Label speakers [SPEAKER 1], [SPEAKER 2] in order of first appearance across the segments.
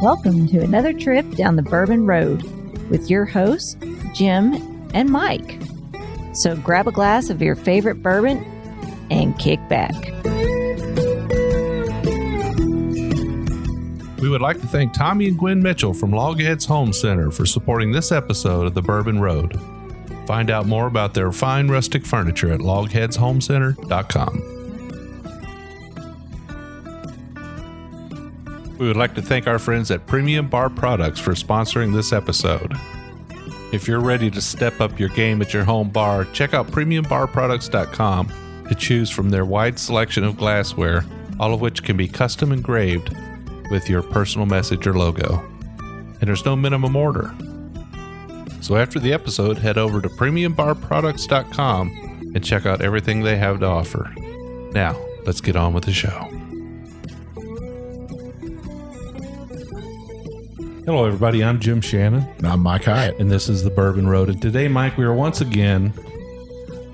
[SPEAKER 1] Welcome to another trip down the Bourbon Road with your hosts, Jim and Mike. So grab a glass of your favorite bourbon and kick back.
[SPEAKER 2] We would like to thank Tommy and Gwen Mitchell from Logheads Home Center for supporting this episode of the Bourbon Road. Find out more about their fine rustic furniture at logheadshomecenter.com. We would like to thank our friends at Premium Bar Products for sponsoring this episode. If you're ready to step up your game at your home bar, check out premiumbarproducts.com to choose from their wide selection of glassware, all of which can be custom engraved with your personal message or logo. And there's no minimum order. So after the episode, head over to premiumbarproducts.com and check out everything they have to offer. Now, let's get on with the show. Hello, everybody. I'm Jim Shannon.
[SPEAKER 3] And I'm Mike Hyatt.
[SPEAKER 2] And this is the Bourbon Road. And today, Mike, we are once again,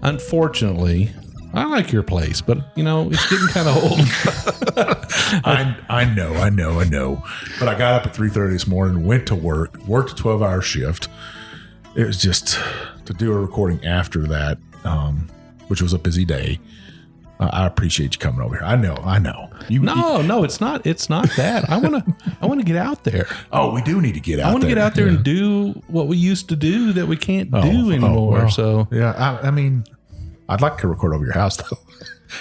[SPEAKER 2] unfortunately, I like your place, but, you know, it's getting kind of old.
[SPEAKER 3] I know. But I got up at 3:30 this morning, went to work, worked a 12-hour shift. It was just to do a recording after that, which was a busy day. I appreciate you coming over here. I know. No, it's not. It's not that. I want to get out there. Oh, we do need to get out there.
[SPEAKER 2] I want to get out there and do what we used to do that we can't do anymore.
[SPEAKER 3] I mean, I'd like to record over your house though,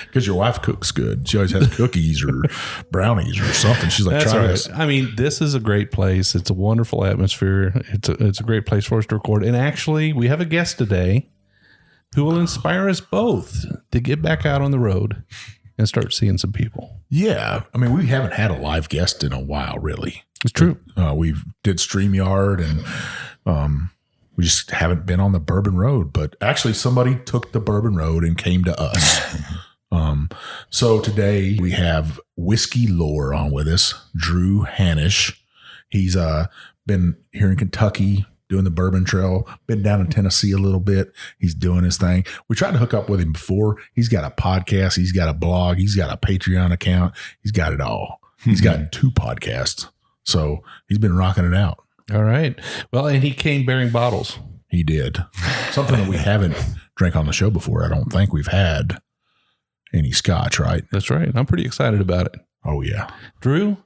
[SPEAKER 3] because your wife cooks good. She always has cookies or brownies or something. She's like, try this.
[SPEAKER 2] I mean, this is a great place. It's a wonderful atmosphere. It's a great place for us to record. And actually, we have a guest today who will inspire us both to get back out on the road and start seeing some people.
[SPEAKER 3] Yeah. I mean, we haven't had a live guest in a while, really.
[SPEAKER 2] It's true.
[SPEAKER 3] We did StreamYard and we just haven't been on the Bourbon Road. But actually, somebody took the Bourbon Road and came to us. So today we have whiskey lore on with us, Drew Hanish. He's been here in Kentucky doing the Bourbon Trail, been down in Tennessee a little bit. He's doing his thing. We tried to hook up with him before. He's got a podcast. He's got a blog. He's got a Patreon account. He's got it all. He's got 2 podcasts. So he's been rocking it out.
[SPEAKER 2] All right. Well, and he came bearing bottles.
[SPEAKER 3] He did. Something that we haven't drank on the show before. I don't think we've had any Scotch, right?
[SPEAKER 2] That's right. I'm pretty excited about it.
[SPEAKER 3] Oh, yeah.
[SPEAKER 2] Drew,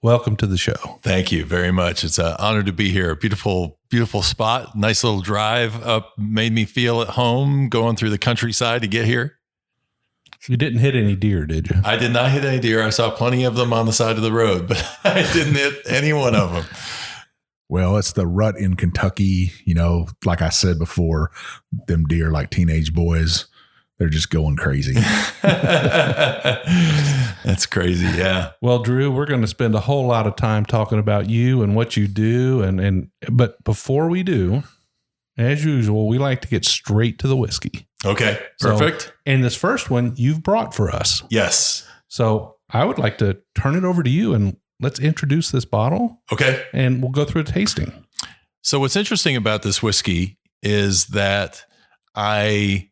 [SPEAKER 2] welcome to the show.
[SPEAKER 4] Thank you very much. It's an honor to be here. Beautiful spot. Nice little drive up. Made me feel at home going through the countryside to get here.
[SPEAKER 2] You didn't hit any deer, did you?
[SPEAKER 4] I did not hit any deer. I saw plenty of them on the side of the road, but I didn't hit any one of them.
[SPEAKER 3] Well, it's the rut in Kentucky. You know, like I said before, them deer like teenage boys. They're just going crazy.
[SPEAKER 4] That's crazy. Yeah.
[SPEAKER 2] Well, Drew, we're going to spend a whole lot of time talking about you and what you do. But before we do, as usual, we like to get straight to the whiskey.
[SPEAKER 4] Okay. Perfect.
[SPEAKER 2] So, and this first one you've brought for us.
[SPEAKER 4] Yes.
[SPEAKER 2] So I would like to turn it over to you and let's introduce this bottle.
[SPEAKER 4] Okay.
[SPEAKER 2] And we'll go through a tasting.
[SPEAKER 4] So what's interesting about this whiskey is that I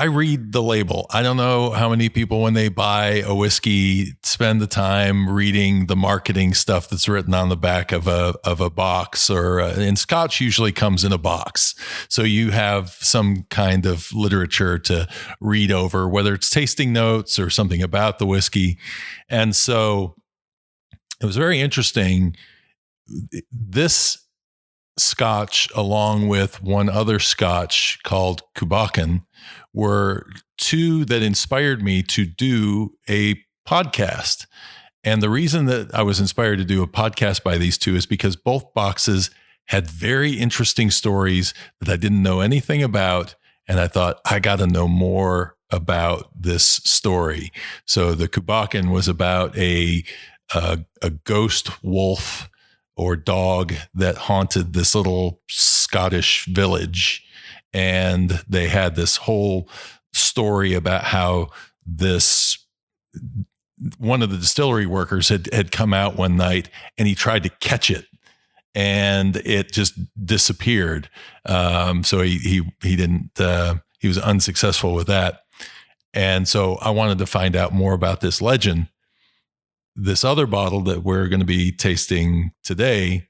[SPEAKER 4] read the label. I don't know how many people, when they buy a whiskey, spend the time reading the marketing stuff that's written on the back of a box, or and Scotch usually comes in a box. So you have some kind of literature to read over, whether it's tasting notes or something about the whiskey. And so it was very interesting. This Scotch, along with one other Scotch called Bourbon, were 2 that inspired me to do a podcast. And the reason that I was inspired to do a podcast by these 2 is because both boxes had very interesting stories that I didn't know anything about. And I thought, I got to know more about this story. So the Bourbon was about a ghost wolf or dog that haunted this little Scottish village. And they had this whole story about how one of the distillery workers had come out one night and he tried to catch it and it just disappeared. So he didn't, he was unsuccessful with that. And so I wanted to find out more about this legend. this other bottle that we're going to be tasting today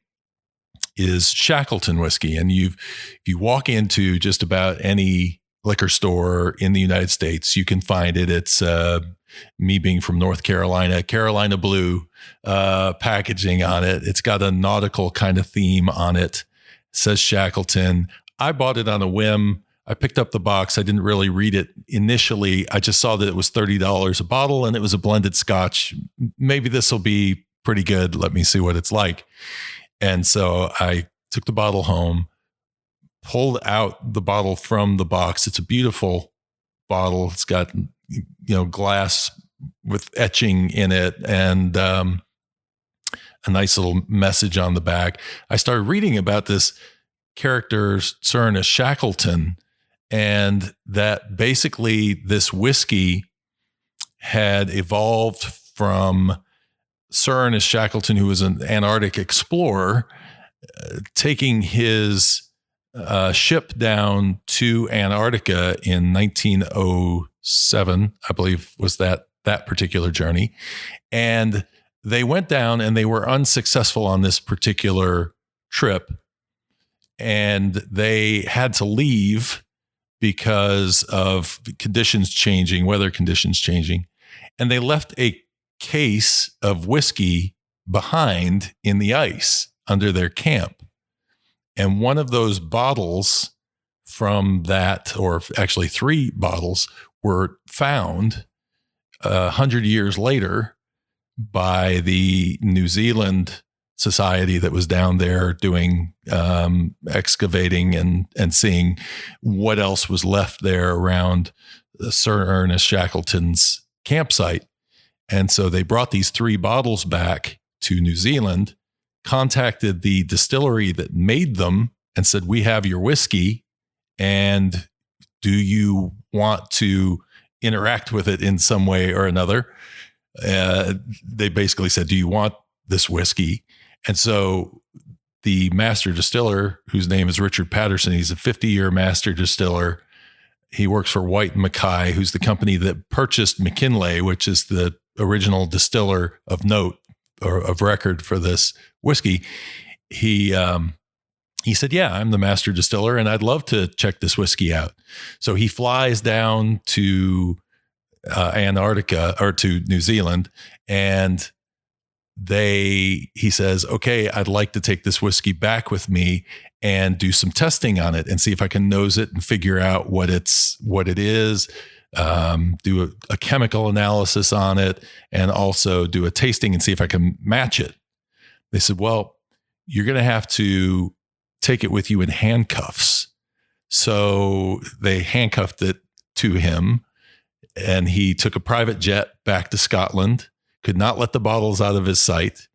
[SPEAKER 4] is Shackleton whiskey. And if you walk into just about any liquor store in the United States, you can find it. It's me being from North Carolina, Carolina blue packaging on it. It's got a nautical kind of theme on it. It says Shackleton. I bought it on a whim. I picked up the box. I didn't really read it initially. I just saw that it was $30 a bottle and it was a blended Scotch. Maybe this will be pretty good. Let me see what it's like. And so I took the bottle home, pulled out the bottle from the box. It's a beautiful bottle. It's got, glass with etching in it and a nice little message on the back. I started reading about this character, Sir Ernest Shackleton, and that basically this whiskey had evolved from Sir Ernest Shackleton, who was an Antarctic explorer, taking his ship down to Antarctica in 1907, I believe was that particular journey. And they went down and they were unsuccessful on this particular trip. And they had to leave because of conditions changing, weather conditions changing. And they left a case of whiskey behind in the ice under their camp. And one of those bottles from that, or actually 3 bottles, were found 100 years later by the New Zealand society that was down there doing excavating and seeing what else was left there around Sir Ernest Shackleton's campsite. And so they brought these 3 bottles back to New Zealand, contacted the distillery that made them and said, we have your whiskey, and do you want to interact with it in some way or another? They basically said, do you want this whiskey? And so the master distiller, whose name is Richard Patterson, he's a 50-year master distiller. He works for White & Mackay, who's the company that purchased Mckenna, which is the original distiller of note or of record for this whiskey. He said, yeah, I'm the master distiller and I'd love to check this whiskey out. So he flies down to Antarctica or to New Zealand, and he says, okay, I'd like to take this whiskey back with me and do some testing on it and see if I can nose it and figure out what it is, do a chemical analysis on it, and also do a tasting and see if I can match it. They said, well, you're going to have to take it with you in handcuffs. So they handcuffed it to him, and he took a private jet back to Scotland, could not let the bottles out of his sight.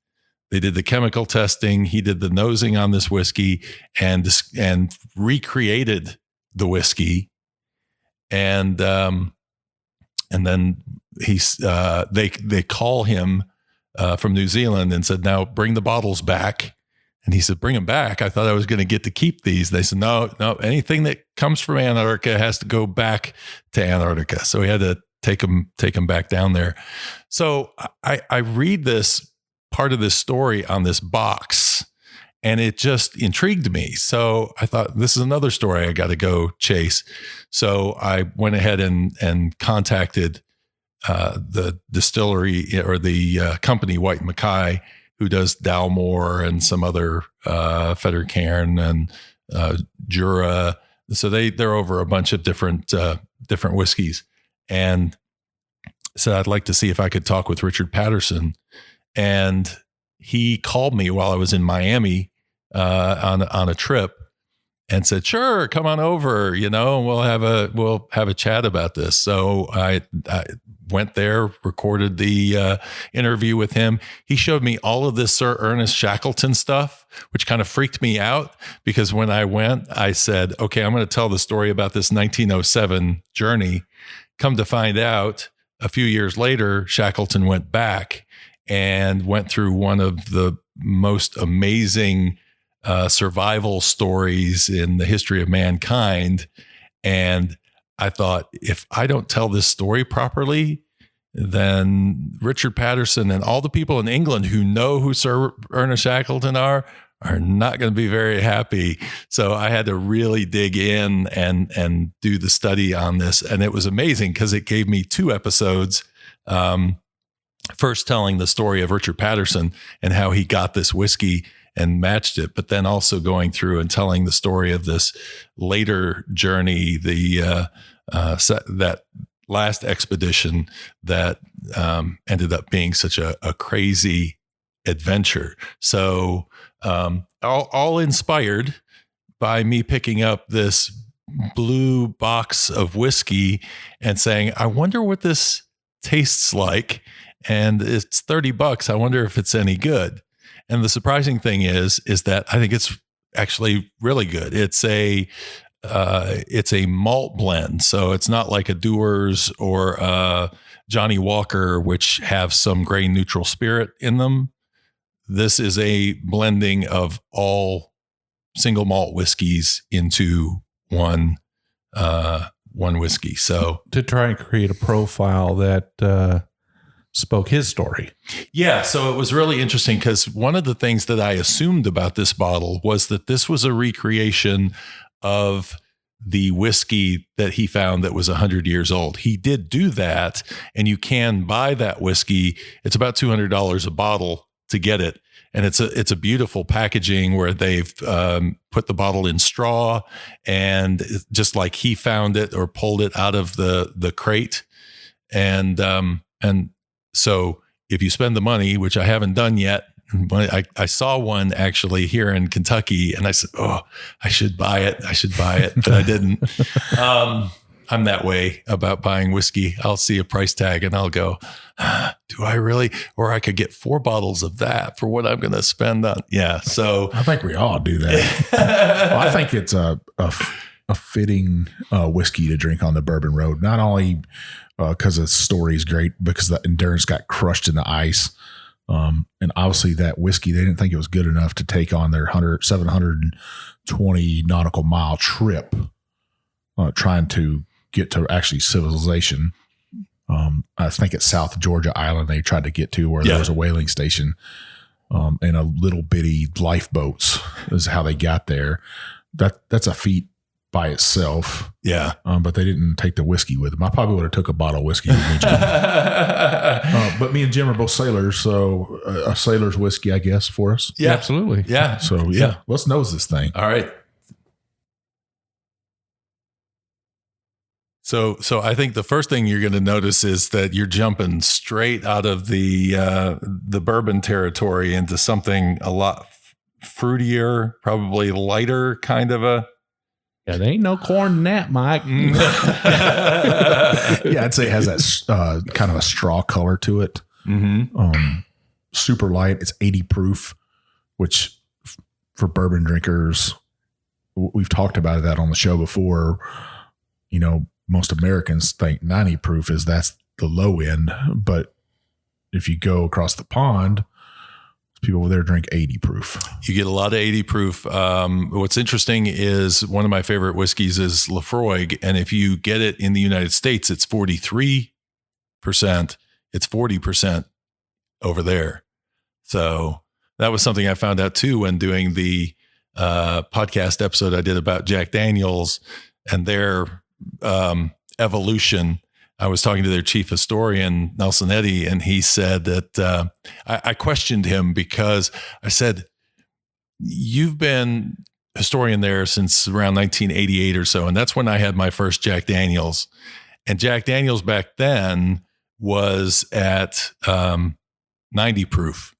[SPEAKER 4] They did the chemical testing. He did the nosing on this whiskey and recreated the whiskey. And then they call him from New Zealand and said, now bring the bottles back. And he said, bring them back. I thought I was going to get to keep these. They said, no, anything that comes from Antarctica has to go back to Antarctica. So he had to take them back down there. So I read this part of this story on this box, and it just intrigued me. So I thought, this is another story I got to go chase. So I went ahead and contacted the distillery or the company White & Mackay, who does Dalmore and some other Fettercairn and Jura. So they're over a bunch of different whiskeys, and said, I'd like to see if I could talk with Richard Patterson. And he called me while I was in Miami on a trip and said, sure, come on over, we'll have a chat about this. So I went there, recorded the interview with him. He showed me all of this Sir Ernest Shackleton stuff, which kind of freaked me out, because when I went, I said, okay, I'm going to tell the story about this 1907 journey. Come to find out, a few years later, Shackleton went back and went through one of the most amazing survival stories in the history of mankind. And I thought, if I don't tell this story properly, then Richard Patterson and all the people in England who know who Sir Ernest Shackleton are not going to be very happy. So I had to really dig in and do the study on this. And it was amazing because it gave me 2 episodes. First telling the story of Richard Patterson and how he got this whiskey and matched it, but then also going through and telling the story of this later journey, that last expedition that ended up being such a crazy adventure. So all inspired by me picking up this blue box of whiskey and saying, I wonder what this tastes like. And it's $30. I wonder if it's any good. And the surprising thing is that I think it's actually really good. It's a malt blend. So it's not like a Dewar's or a Johnny Walker, which have some grain neutral spirit in them. This is a blending of all single malt whiskeys into one whiskey. So
[SPEAKER 2] to try and create a profile that spoke his story.
[SPEAKER 4] Yeah. So it was really interesting because one of the things that I assumed about this bottle was that this was a recreation of the whiskey that he found that was 100 years old. He did do that, and you can buy that whiskey. It's about $200 a bottle to get it. And it's a beautiful packaging where they've put the bottle in straw, and just like he found it or pulled it out of the crate. And so if you spend the money, which I haven't done yet, but I saw one actually here in Kentucky, and I said, oh, I should buy it, but I didn't. I'm that way about buying whiskey. I'll see a price tag and I'll go, do I really? Or I could get 4 bottles of that for what I'm going to spend on. Yeah. So
[SPEAKER 3] I think we all do that. Well, I think it's a fitting whiskey to drink on the Bourbon Road, not only because the story is great, because the endurance got crushed in the ice. And obviously that whiskey, they didn't think it was good enough to take on their 720 nautical mile trip, trying to get to actually civilization. I think it's South Georgia Island they tried to get to, where there was a whaling station, and a little bitty lifeboats is how they got there. That's a feat by itself.
[SPEAKER 4] Yeah.
[SPEAKER 3] But they didn't take the whiskey with them. I probably would have took a bottle of whiskey with me, Jim. But me and Jim are both sailors, so a sailor's whiskey, I guess, for us.
[SPEAKER 4] Yeah,
[SPEAKER 2] absolutely.
[SPEAKER 4] Yeah.
[SPEAKER 3] So yeah, let's nose this thing.
[SPEAKER 4] All right. So I think the first thing you're going to notice is that you're jumping straight out of the bourbon territory into something a lot fruitier, probably lighter kind of a.
[SPEAKER 2] Yeah, there ain't no corn in that, Mike.
[SPEAKER 3] Yeah, I'd say it has that kind of a straw color to it. Mm-hmm. Super light. It's 80 proof, which for bourbon drinkers, we've talked about that on the show before. You know, most Americans think 90 proof that's the low end, but if you go across the pond, people over there drink 80 proof.
[SPEAKER 4] You get a lot of 80 proof. What's interesting is one of my favorite whiskeys is Laphroaig. And if you get it in the United States, it's 43%. It's 40% over there. So that was something I found out too when doing the podcast episode I did about Jack Daniels and their evolution. I was talking to their chief historian, Nelson Eddy, and he said that I questioned him because I said, you've been historian there since around 1988 or so. And that's when I had my first Jack Daniels. And Jack Daniels back then was at 90 proof.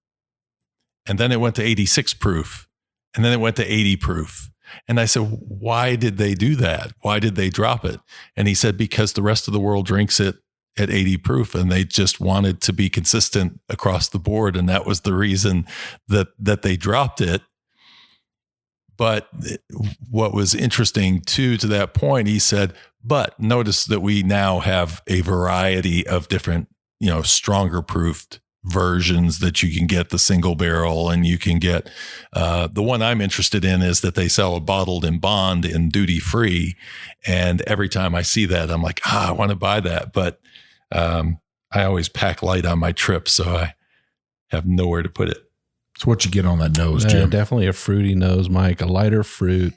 [SPEAKER 4] And then it went to 86 proof. And then it went to 80 proof. And I said, why did they do that? Why did they drop it? And he said, because the rest of the world drinks it at 80 proof and they just wanted to be consistent across the board. And that was the reason that they dropped it. But what was interesting too, to that point, he said, but notice that we now have a variety of different, stronger proofed versions that you can get, the single barrel, and you can get the one I'm interested in is that they sell a bottled in bond in duty free, and every time I see that I'm like, I want to buy that, but I always pack light on my trip, so I have nowhere to put it.
[SPEAKER 3] So what you get on that nose, Jim?
[SPEAKER 2] Definitely a fruity nose, Mike. A lighter fruit,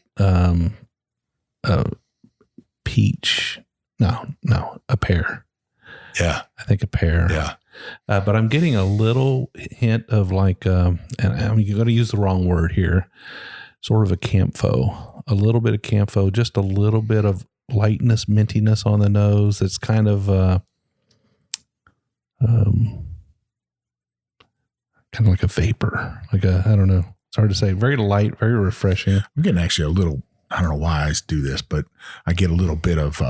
[SPEAKER 2] peach. No, a pear.
[SPEAKER 4] Yeah,
[SPEAKER 2] I think a pear.
[SPEAKER 4] yeah.
[SPEAKER 2] But I'm getting a little hint of like, and I'm going to use the wrong word here, sort of a camphor, a little bit of camphor, just a little bit of lightness, mintiness on the nose. It's kind of, kind of like a vapor, I don't know. It's hard to say. Very light, very refreshing.
[SPEAKER 3] I'm getting actually a little, I don't know why I do this, but I get a little bit of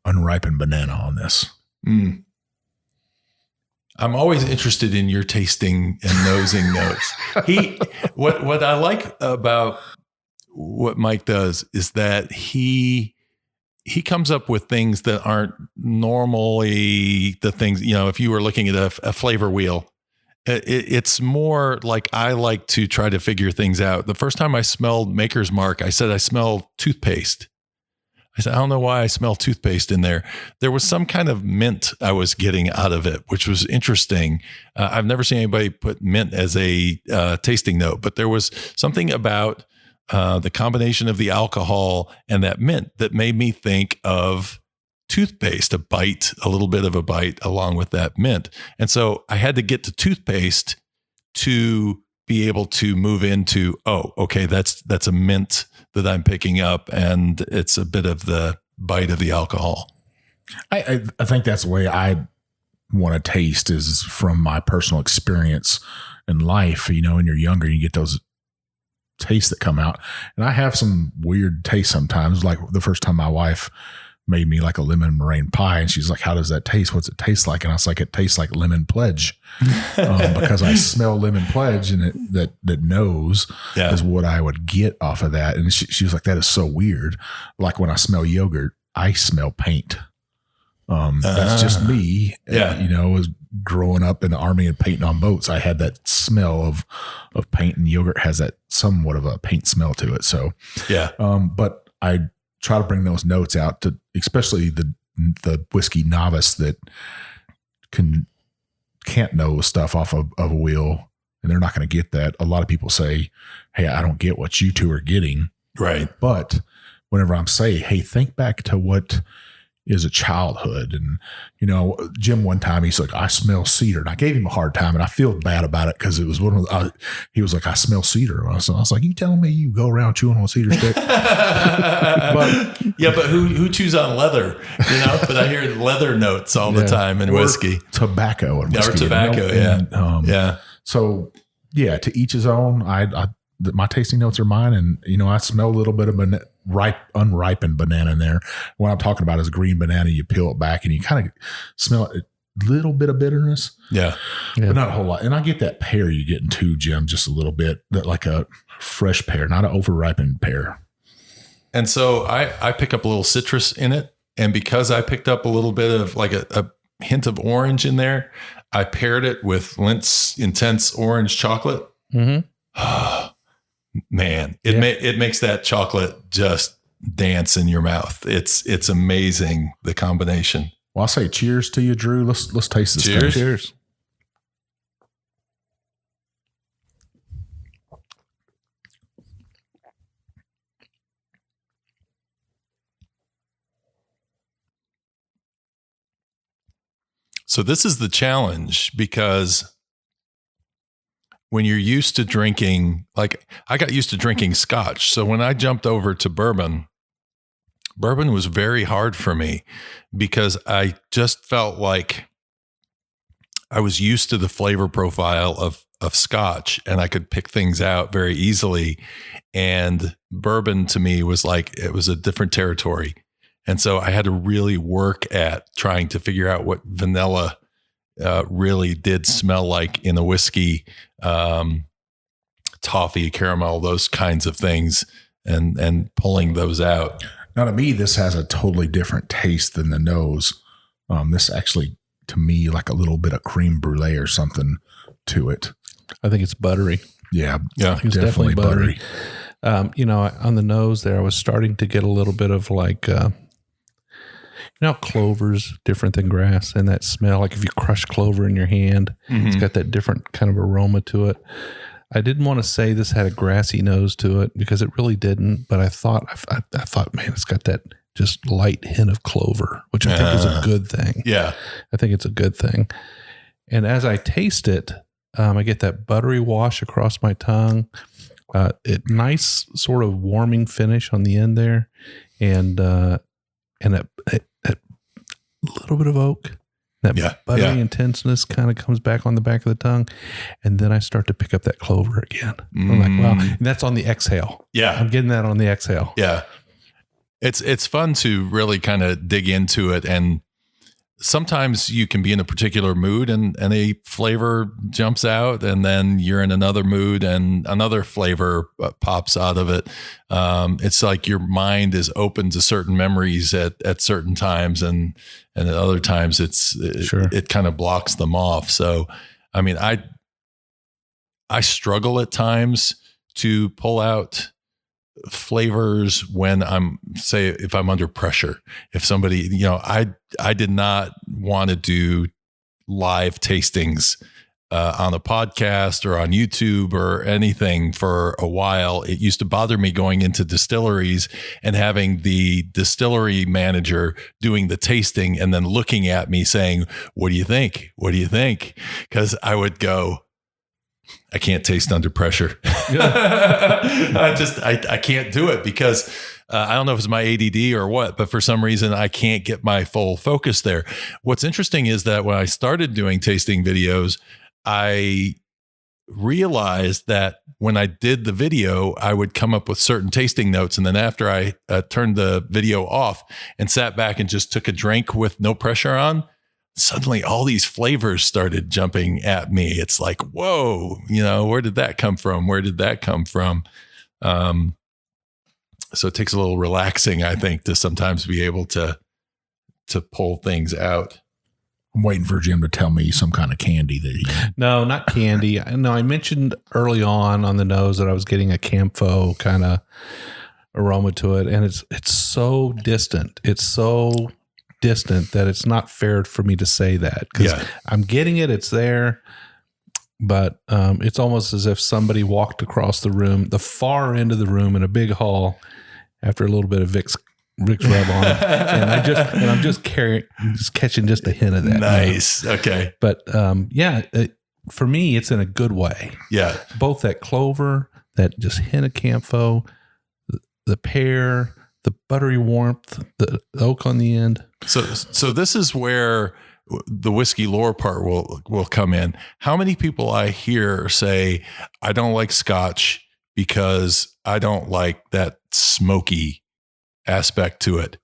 [SPEAKER 3] unripened banana on this.
[SPEAKER 4] Mm. I'm always interested in your tasting and nosing notes. What I like about what Mike does is that he comes up with things that aren't normally the things, if you were looking at a flavor wheel, it's more like I like to try to figure things out. The first time I smelled Maker's Mark, I said, I smell toothpaste. I said, I don't know why I smell toothpaste in there. There was some kind of mint I was getting out of it, which was interesting. I've never seen anybody put mint as a tasting note, but there was something about the combination of the alcohol and that mint that made me think of toothpaste, a little bit of a bite along with that mint. And so I had to get to toothpaste to be able to move into, okay, that's a mint that I'm picking up, and it's a bit of the bite of the alcohol.
[SPEAKER 3] I think that's the way I want to taste, is from my personal experience in life. When you're younger, you get those tastes that come out, and I have some weird tastes sometimes. Like the first time my wife made me like a lemon meringue pie, and she's like, how does that taste? What's it taste like? And I was like, it tastes like lemon pledge, because I smell lemon pledge, and that nose is what I would get off of that. And she was like, that is so weird. Like when I smell yogurt, I smell paint. That's just me. Was growing up in the Army and painting on boats, I had that smell of paint, and yogurt has that somewhat of a paint smell to it. So, but I try to bring those notes out to, especially the whiskey novice that can't know stuff off of a wheel, and they're not going to get that. A lot of people say, hey, I don't get what you two are getting.
[SPEAKER 4] Right.
[SPEAKER 3] But whenever I'm saying, hey, think back to what is a childhood. And, Jim, one time he's like, I smell cedar. And I gave him a hard time, and I feel bad about it, because it was he was like, I smell cedar. And I was like, you telling me you go around chewing on a cedar stick?
[SPEAKER 4] But who chews on leather? But I hear leather notes all the time in whiskey.
[SPEAKER 3] Tobacco and whiskey.
[SPEAKER 4] Or tobacco,
[SPEAKER 3] So, to each his own. My tasting notes are mine, and I smell a little bit of unripened banana in there. What I'm talking about is green banana. You peel it back, and you kind of smell a little bit of bitterness.
[SPEAKER 2] Yeah,
[SPEAKER 3] but not a whole lot. And I get that pear you get in too, Jim, just a little bit, like a fresh pear, not an over-ripened pear.
[SPEAKER 4] And so I pick up a little citrus in it, and because I picked up a little bit of like a hint of orange in there, I paired it with Lindt's Intense Orange Chocolate.
[SPEAKER 2] Mm-hmm.
[SPEAKER 4] Man, it makes that chocolate just dance in your mouth. It's amazing, the combination.
[SPEAKER 3] Well, I'll say cheers to you, Drew. Let's taste this.
[SPEAKER 4] Cheers.
[SPEAKER 2] Cheers.
[SPEAKER 4] So this is the challenge, because when you're used to drinking, like I got used to drinking Scotch. So when I jumped over to bourbon was very hard for me, because I just felt like I was used to the flavor profile of Scotch, and I could pick things out very easily. And bourbon to me was like, it was a different territory. And so I had to really work at trying to figure out what vanilla really did smell like in a whiskey, toffee, caramel, those kinds of things, and pulling those out.
[SPEAKER 3] Now, to me, this has a totally different taste than the nose. This actually, to me, like a little bit of creme brulee or something to it.
[SPEAKER 2] I think it's buttery.
[SPEAKER 3] Yeah,
[SPEAKER 2] I think it's definitely buttery. On the nose there, I was starting to get a little bit of like, how clover's different than grass, and that smell, like if you crush clover in your hand, it's got that different kind of aroma to it. I didn't want to say this had a grassy nose to it because it really didn't, but I thought, man, it's got that just light hint of clover, which I think is a good thing.
[SPEAKER 4] Yeah.
[SPEAKER 2] I think it's a good thing. And as I taste it, I get that buttery wash across my tongue. Nice sort of warming finish on the end there, and a little bit of oak. That buttery intenseness kind of comes back on the back of the tongue, and then I start to pick up that clover again. I'm like, wow, and that's on the exhale.
[SPEAKER 4] Yeah,
[SPEAKER 2] I'm getting that on the exhale.
[SPEAKER 4] Yeah, it's fun to really kind of dig into it, and sometimes you can be in a particular mood and a flavor jumps out, and then you're in another mood and another flavor pops out of it. It's like your mind is open to certain memories at certain times, and at other times it kind of blocks them off. So, I mean, I struggle at times to pull out flavors when if I'm under pressure. If somebody, I did not want to do live tastings on a podcast or on YouTube or anything for a while. It used to bother me going into distilleries and having the distillery manager doing the tasting and then looking at me saying, "What do you think? What do you think?" Because I would go, I can't taste under pressure. I can't do it because I don't know if it's my ADD or what, but for some reason I can't get my full focus there. What's interesting is that when I started doing tasting videos, I realized that when I did the video, I would come up with certain tasting notes. And then after I turned the video off and sat back and just took a drink with no pressure on, suddenly all these flavors started jumping at me. It's like, whoa, where did that come from? Where did that come from? So it takes a little relaxing, I think, to sometimes be able to pull things out.
[SPEAKER 3] I'm waiting for Jim to tell me some kind of candy that he...
[SPEAKER 2] No, not candy. No, I mentioned early on the nose that I was getting a camphor kind of aroma to it. And it's so distant. It's so distant that it's not fair for me to say that because I'm getting it. It's there, but it's almost as if somebody walked across the room, the far end of the room in a big hall after a little bit of Vicks rub on it. And I'm just catching just a hint of that.
[SPEAKER 4] Nice. Okay.
[SPEAKER 2] But for me, it's in a good way.
[SPEAKER 4] Yeah.
[SPEAKER 2] Both that clover, that just hint of camphor, the pear, the buttery warmth, the oak on the end.
[SPEAKER 4] So this is where the whiskey lore part will come in. How many people I hear say, I don't like Scotch because I don't like that smoky aspect to it.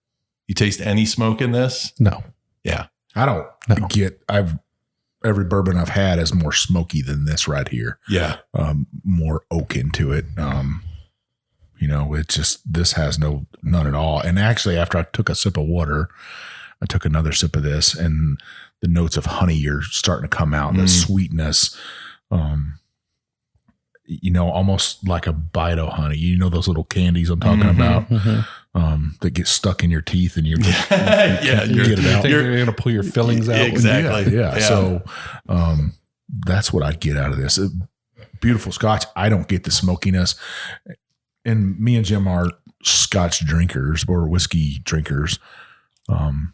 [SPEAKER 4] You taste any smoke in this?
[SPEAKER 2] No.
[SPEAKER 4] Yeah.
[SPEAKER 3] I don't get, every bourbon I've had is more smoky than this right here.
[SPEAKER 4] Yeah.
[SPEAKER 3] More oak into it. It's just, this has none at all. And actually, after I took a sip of water, I took another sip of this, and the notes of honey are starting to come out. The sweetness, almost like a bite of honey. Those little candies I'm talking about that get stuck in your teeth, and you get it out.
[SPEAKER 2] You're going to pull your fillings out.
[SPEAKER 3] Exactly. Yeah. So that's what I'd get out of this. Beautiful Scotch. I don't get the smokiness. And me and Jim are Scotch drinkers or whiskey drinkers.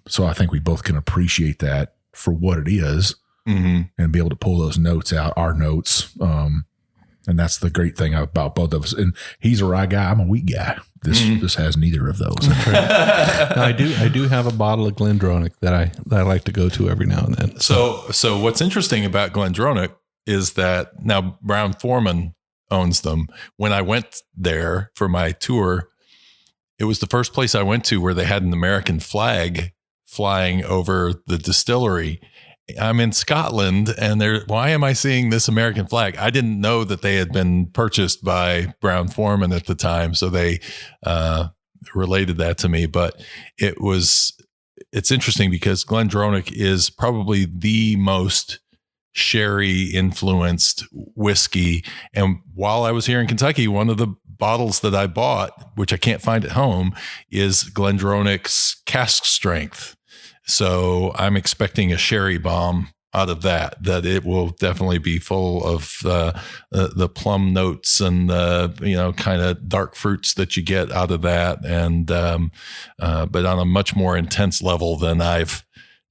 [SPEAKER 3] So I think we both can appreciate that for what it is and be able to pull those notes out, our notes. And that's the great thing about both of us. And he's a rye guy. I'm a wheat guy. This has neither of those.
[SPEAKER 2] I do have a bottle of Glendronic that I like to go to every now and then.
[SPEAKER 4] So what's interesting about Glendronic is that now Brown-Forman owns them. When I went there for my tour, it was the first place I went to where they had an American flag flying over the distillery. I'm in Scotland, and why am I seeing this American flag? I didn't know that they had been purchased by Brown-Forman at the time, so they related that to me. But it's interesting because Glendronic is probably the most sherry influenced whiskey. And while I was here in Kentucky, one of the bottles that I bought, which I can't find at home, is Glendronic's Cask Strength. So I'm expecting a sherry bomb out of that it will definitely be full of the plum notes and the, kind of dark fruits that you get out of that. And, but on a much more intense level than I've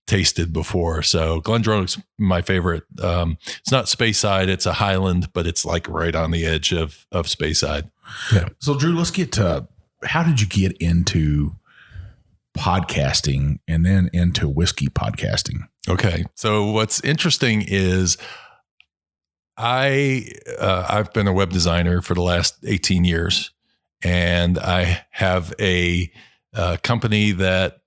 [SPEAKER 4] tasted before. So Glendronic's my favorite. It's not Speyside, it's a Highland, but it's like right on the edge of Speyside.
[SPEAKER 3] Yeah. So Drew, let's get to, how did you get into podcasting and then into whiskey podcasting?
[SPEAKER 4] Okay. So what's interesting is I've been a web designer for the last 18 years, and I have a company that,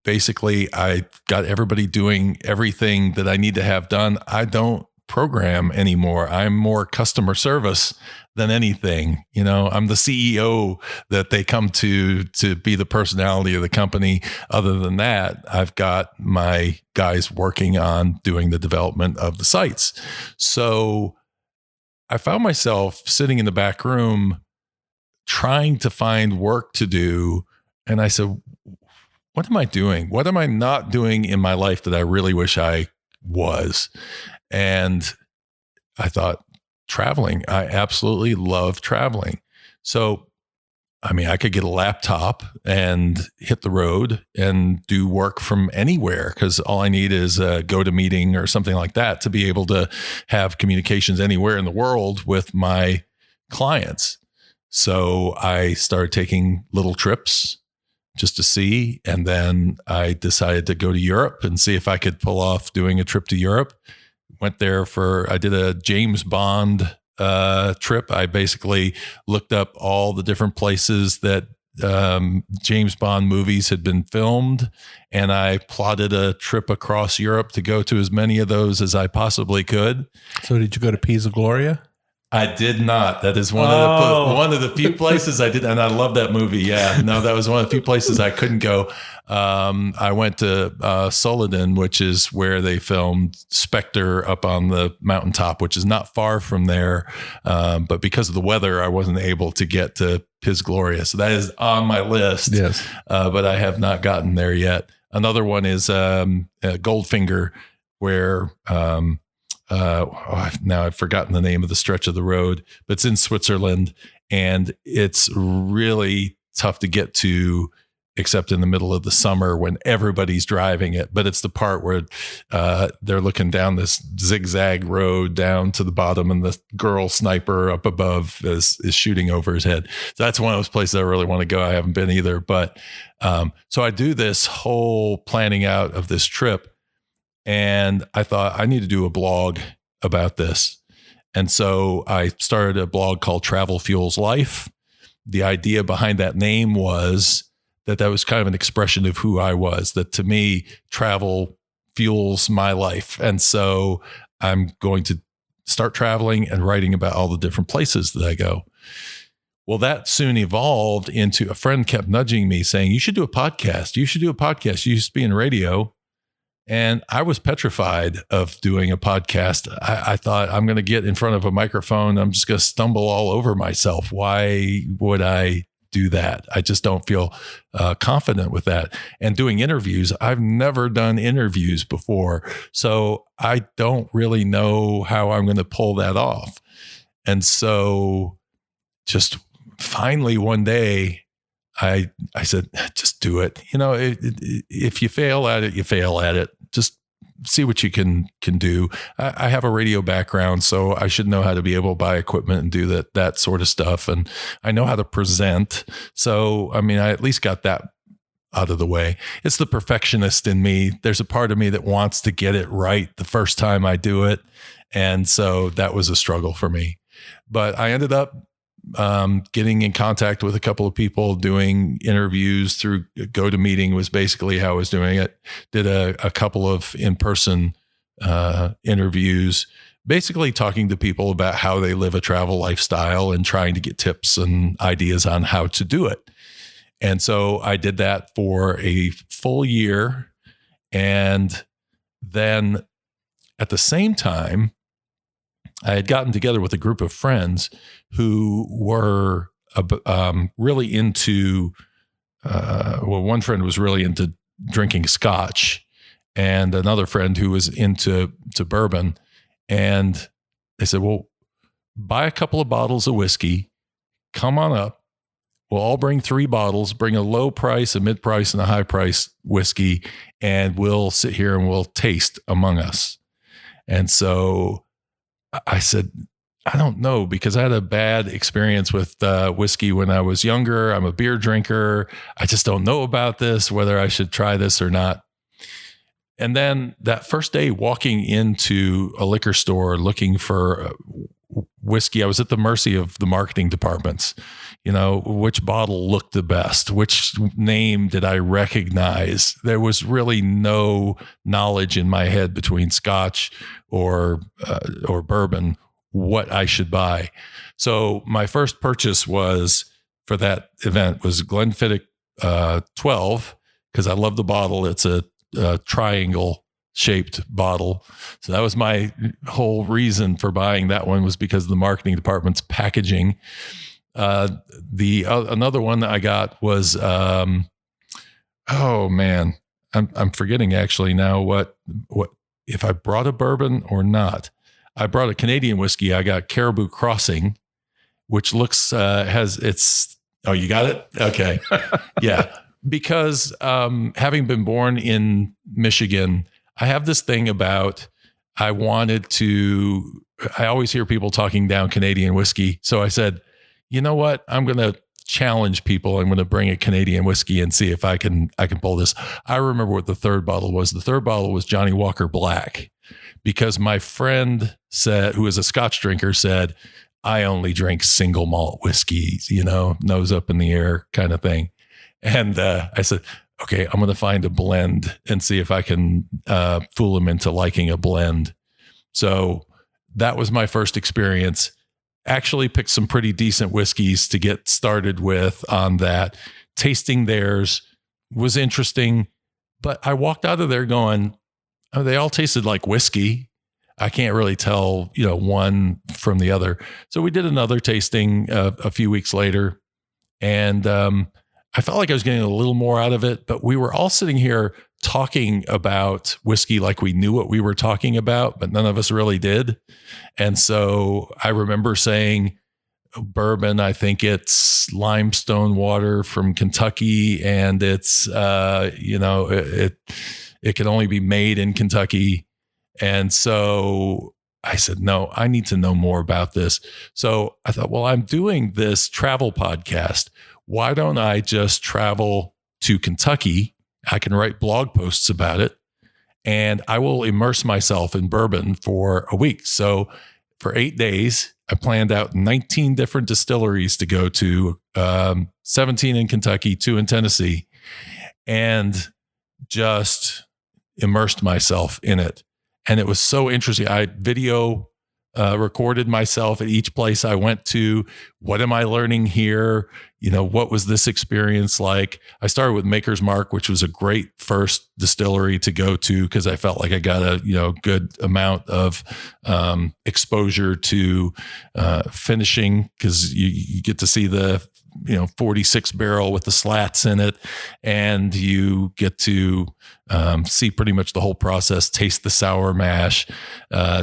[SPEAKER 4] basically I got everybody doing everything that I need to have done. I don't program anymore. I'm more customer service than anything. I'm the CEO that they come to be the personality of the company. Other than that, I've got my guys working on doing the development of the sites. So I found myself sitting in the back room trying to find work to do. And I said, what am I doing? What am I not doing in my life that I really wish I was? And I thought, traveling. I absolutely love traveling. So, I could get a laptop and hit the road and do work from anywhere, because all I need is a GoToMeeting or something like that to be able to have communications anywhere in the world with my clients. So I started taking little trips just to see. And then I decided to go to Europe and see if I could pull off doing a trip to Europe. Went there I did a James Bond trip. I basically looked up all the different places that James Bond movies had been filmed, and I plotted a trip across Europe to go to as many of those as I possibly could.
[SPEAKER 2] So did you go to Pisa Gloria?
[SPEAKER 4] I did not. That is one of the few places I did, and I love that movie. Yeah, no, that was one of the few places I couldn't go. I went to Soledad, which is where they filmed Spectre up on the mountaintop, which is not far from there. But because of the weather, I wasn't able to get to Pis Gloria. So that is on my list.
[SPEAKER 2] Yes,
[SPEAKER 4] but I have not gotten there yet. Another one is Goldfinger, where now I've forgotten the name of the stretch of the road, but it's in Switzerland, and it's really tough to get to, except in the middle of the summer when everybody's driving it. But it's the part where they're looking down this zigzag road down to the bottom, and the girl sniper up above is shooting over his head. So that's one of those places I really want to go. I haven't been either. But so I do this whole planning out of this trip, and I thought I need to do a blog about this. And so I started a blog called Travel Fuels Life. The idea behind that name was that was kind of an expression of who I was, that to me, travel fuels my life. And so I'm going to start traveling and writing about all the different places that I go. Well, that soon evolved into, a friend kept nudging me saying, you should do a podcast. You should do a podcast. You used to be in radio. And I was petrified of doing a podcast. I thought, I'm going to get in front of a microphone. I'm just going to stumble all over myself. Why would I do that? I just don't feel confident with that. And doing interviews, I've never done interviews before, so I don't really know how I'm going to pull that off. And so just finally one day, I said, just do it. If you fail at it, you fail at it. Just see what you can do. I have a radio background, so I should know how to be able to buy equipment and do that sort of stuff. And I know how to present. So, I at least got that out of the way. It's the perfectionist in me. There's a part of me that wants to get it right the first time I do it. And so that was a struggle for me. But I ended up getting in contact with a couple of people, doing interviews through GoToMeeting was basically how I was doing it. Did a couple of in-person interviews, basically talking to people about how they live a travel lifestyle and trying to get tips and ideas on how to do it. And so I did that for a full year. And then at the same time, I had gotten together with a group of friends who were really into, one friend was really into drinking Scotch, and another friend who was into bourbon. And they said, well, buy a couple of bottles of whiskey, come on up. We'll all bring 3 bottles, bring a low price, a mid price, and a high price whiskey, and we'll sit here and we'll taste among us. And so I said, I don't know, because I had a bad experience with whiskey when I was younger. I'm a beer drinker. I just don't know about this, whether I should try this or not. And then that first day walking into a liquor store looking for whiskey, I was at the mercy of the marketing departments. Which bottle looked the best? Which name did I recognize? There was really no knowledge in my head between Scotch or bourbon what I should buy. So my first purchase was for that event was Glenfiddich 12, because I love the bottle. It's a triangle shaped bottle. So that was my whole reason for buying that one, was because of the marketing department's packaging. Another one that I got was, oh man, I'm forgetting actually now what if I brought a bourbon or not. I brought a Canadian whiskey. I got Caribou Crossing, which looks, oh, you got it? Okay. Yeah. Because, having been born in Michigan, I have this thing about, I always hear people talking down Canadian whiskey. So I said, you know what? I'm going to challenge people. I'm going to bring a Canadian whiskey and see if I can pull this. I remember what the third bottle was. The third bottle was Johnny Walker Black, because my friend said, who is a Scotch drinker, said, I only drink single malt whiskeys, nose up in the air kind of thing. And I said, okay, I'm going to find a blend and see if I can fool him into liking a blend. So that was my first experience. Actually picked some pretty decent whiskeys to get started with on that. Tasting theirs was interesting, but I walked out of there going, oh, they all tasted like whiskey. I can't really tell, one from the other. So we did another tasting a few weeks later, and I felt like I was getting a little more out of it, but we were all sitting here talking about whiskey like we knew what we were talking about, but none of us really did. And so I remember saying, bourbon, I think it's limestone water from Kentucky, and it's, it can only be made in Kentucky. And so I said, no, I need to know more about this. So I thought, well, I'm doing this travel podcast. Why don't I just travel to Kentucky? I can write blog posts about it, and I will immerse myself in bourbon for a week. So for 8 days, I planned out 19 different distilleries to go to, 17 in Kentucky, 2 in Tennessee, and just immersed myself in it. And it was so interesting. I video recorded myself at each place I went to. What am I learning here? What was this experience like? I started with Maker's Mark, which was a great first distillery to go to, because I felt like I got a good amount of exposure to finishing, because you get to see the 46 barrel with the slats in it, and you get to see pretty much the whole process, taste the sour mash,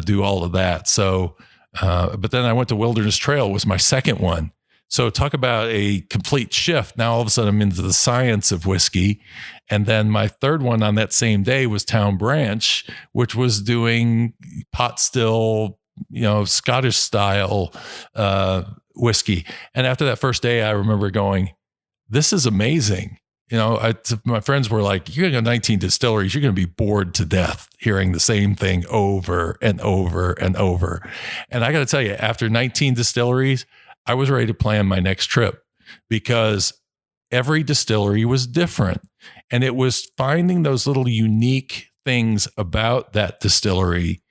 [SPEAKER 4] do all of that. So, but then I went to Wilderness Trail, was my second one. So talk about a complete shift. Now all of a sudden I'm into the science of whiskey. And then my third one on that same day was Town Branch, which was doing pot still, Scottish style whiskey. And after that first day, I remember going, this is amazing. My friends were like, you're going to go 19 distilleries. You're going to be bored to death hearing the same thing over and over and over. And I got to tell you, after 19 distilleries, I was ready to plan my next trip, because every distillery was different. And it was finding those little unique things about that distillery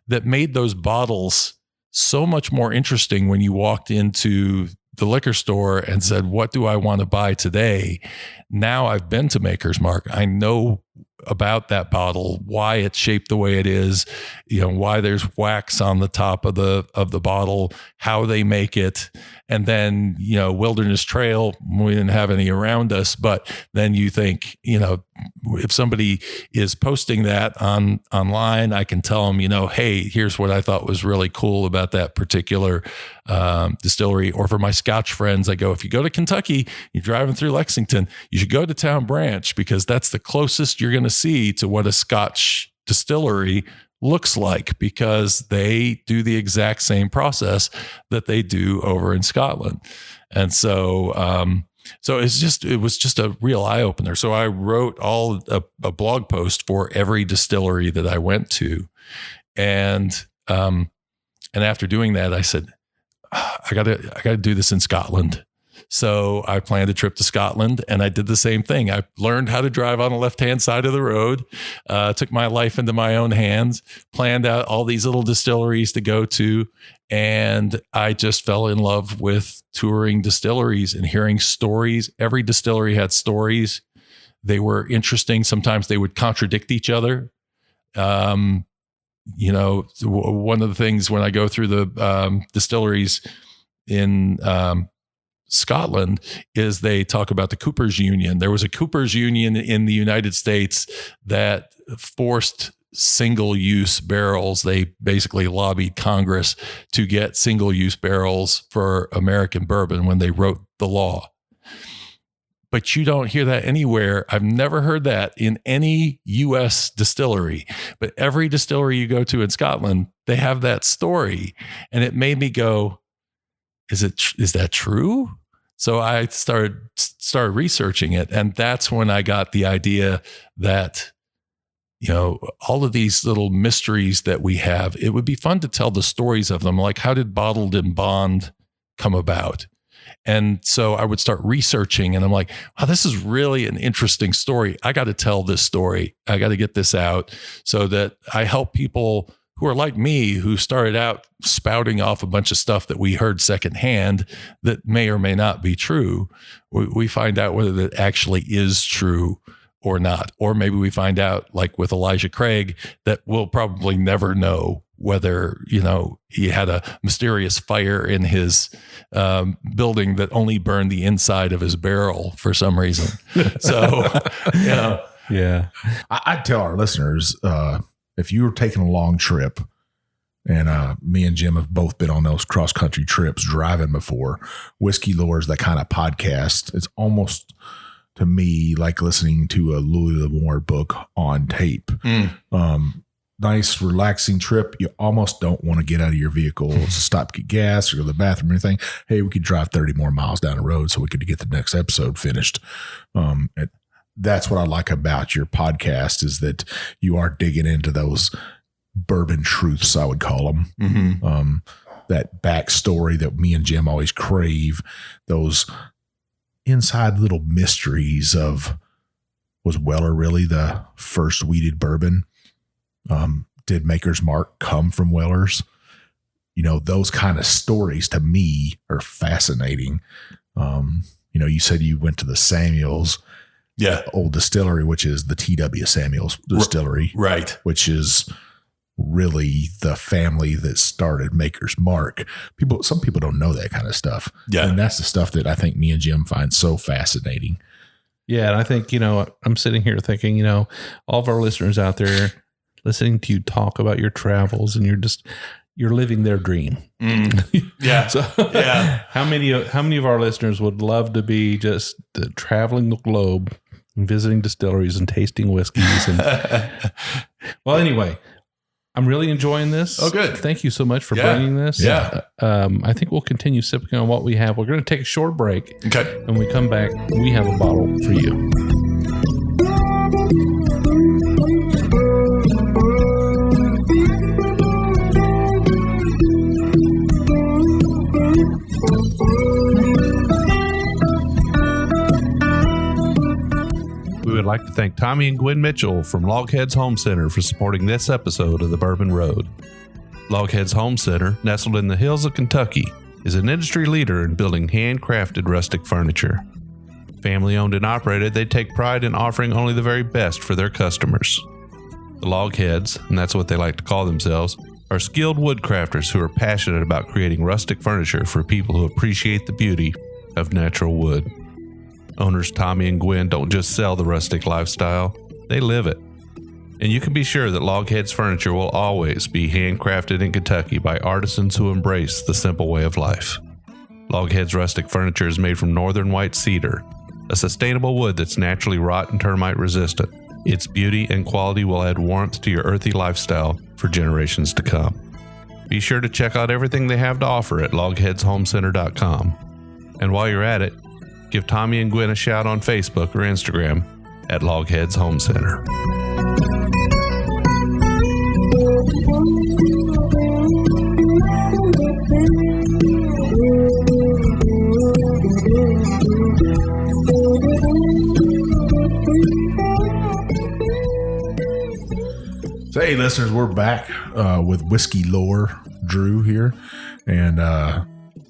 [SPEAKER 4] that made those bottles so much more interesting when you walked into the liquor store and said, what do I want to buy today? Now I've been to Maker's Mark. I know about that bottle, why it's shaped the way it is, why there's wax on the top of the bottle, how they make it. And then, Wilderness Trail, we didn't have any around us, but then you think, if somebody is posting that online, I can tell them, hey, here's what I thought was really cool about that particular distillery. Or for my Scotch friends, I go, if you go to Kentucky, you're driving through Lexington, you should go to Town Branch, because that's the closest you're going to see to what a Scotch distillery looks like, because they do the exact same process that they do over in Scotland. And so it was just a real eye opener. So I wrote a blog post for every distillery that I went to. And after doing that, I said, I gotta do this in Scotland. So I planned a trip to Scotland, and I did the same thing. I learned how to drive on the left-hand side of the road, took my life into my own hands, planned out all these little distilleries to go to. And I just fell in love with touring distilleries and hearing stories. Every distillery had stories. They were interesting. Sometimes they would contradict each other. One of the things when I go through the distilleries in Scotland is they talk about the Cooperage Union. There was a Cooperage Union in the United States that forced single-use barrels. They basically lobbied Congress to get single-use barrels for American bourbon when they wrote the law. But you don't hear that anywhere. I've never heard that in any U.S. distillery. But every distillery you go to in Scotland, they have that story. And it made me go, is that true? So I started researching it. And that's when I got the idea that, all of these little mysteries that we have, it would be fun to tell the stories of them. Like, how did bottled in bond come about? And so I would start researching, and I'm like, wow, this is really an interesting story. I got to tell this story. I got to get this out so that I help people who are like me, who started out spouting off a bunch of stuff that we heard secondhand that may or may not be true. We find out whether that actually is true or not. Or maybe we find out, like with Elijah Craig, that we'll probably never know whether, he had a mysterious fire in his building that only burned the inside of his barrel for some reason. So,
[SPEAKER 3] Yeah. I'd tell our listeners, if you were taking a long trip, and me and Jim have both been on those cross-country trips driving before, Whiskey Lore is that kind of podcast. It's almost, to me, like listening to a Louis L'Amour book on tape. Nice, relaxing trip. You almost don't want to get out of your vehicle to stop, get gas, or go to the bathroom or anything. Hey, we could drive 30 more miles down the road so we could get the next episode finished. That's what I like about your podcast, is that you are digging into those bourbon truths, I would call them. Mm-hmm. That backstory that me and Jim always crave, those inside little mysteries of, was Weller really the first wheated bourbon? Did Maker's Mark come from Weller's? Those kind of stories to me are fascinating. You said you went to the Samuels old distillery, which is the T.W. Samuels distillery,
[SPEAKER 4] right?
[SPEAKER 3] Which is really the family that started Maker's Mark. Some people don't know that kind of stuff. Yeah. And that's the stuff that I think me and Jim find so fascinating.
[SPEAKER 5] Yeah. And I think, I'm sitting here thinking, all of our listeners out there listening to you talk about your travels, and you're living their dream.
[SPEAKER 4] Yeah.
[SPEAKER 5] So how many of our listeners would love to be just traveling the globe and visiting distilleries and tasting whiskeys? And well, anyway, I'm really enjoying this.
[SPEAKER 4] Oh, good.
[SPEAKER 5] Thank you so much for bringing this.
[SPEAKER 4] Yeah.
[SPEAKER 5] I think we'll continue sipping on what we have. We're going to take a short break.
[SPEAKER 4] Okay.
[SPEAKER 5] When we come back, we have a bottle for you.
[SPEAKER 2] We would like to thank Tommy and Gwen Mitchell from Logheads Home Center for supporting this episode of The Bourbon Road. Logheads Home Center, nestled in the hills of Kentucky, is an industry leader in building handcrafted rustic furniture. Family owned and operated, they take pride in offering only the very best for their customers. The Logheads, and that's what they like to call themselves, are skilled woodcrafters who are passionate about creating rustic furniture for people who appreciate the beauty of natural wood. Owners Tommy and Gwen don't just sell the rustic lifestyle, they live it. And you can be sure that Logheads furniture will always be handcrafted in Kentucky by artisans who embrace the simple way of life. Logheads rustic furniture is made from northern white cedar, a sustainable wood that's naturally rot and termite resistant. Its beauty and quality will add warmth to your earthy lifestyle for generations to come. Be sure to check out everything they have to offer at logheadshomecenter.com. And while you're at it, give Tommy and Gwen a shout on Facebook or Instagram at Logheads Home Center.
[SPEAKER 3] So, hey, listeners, we're back with Whiskey Lore, Drew here. And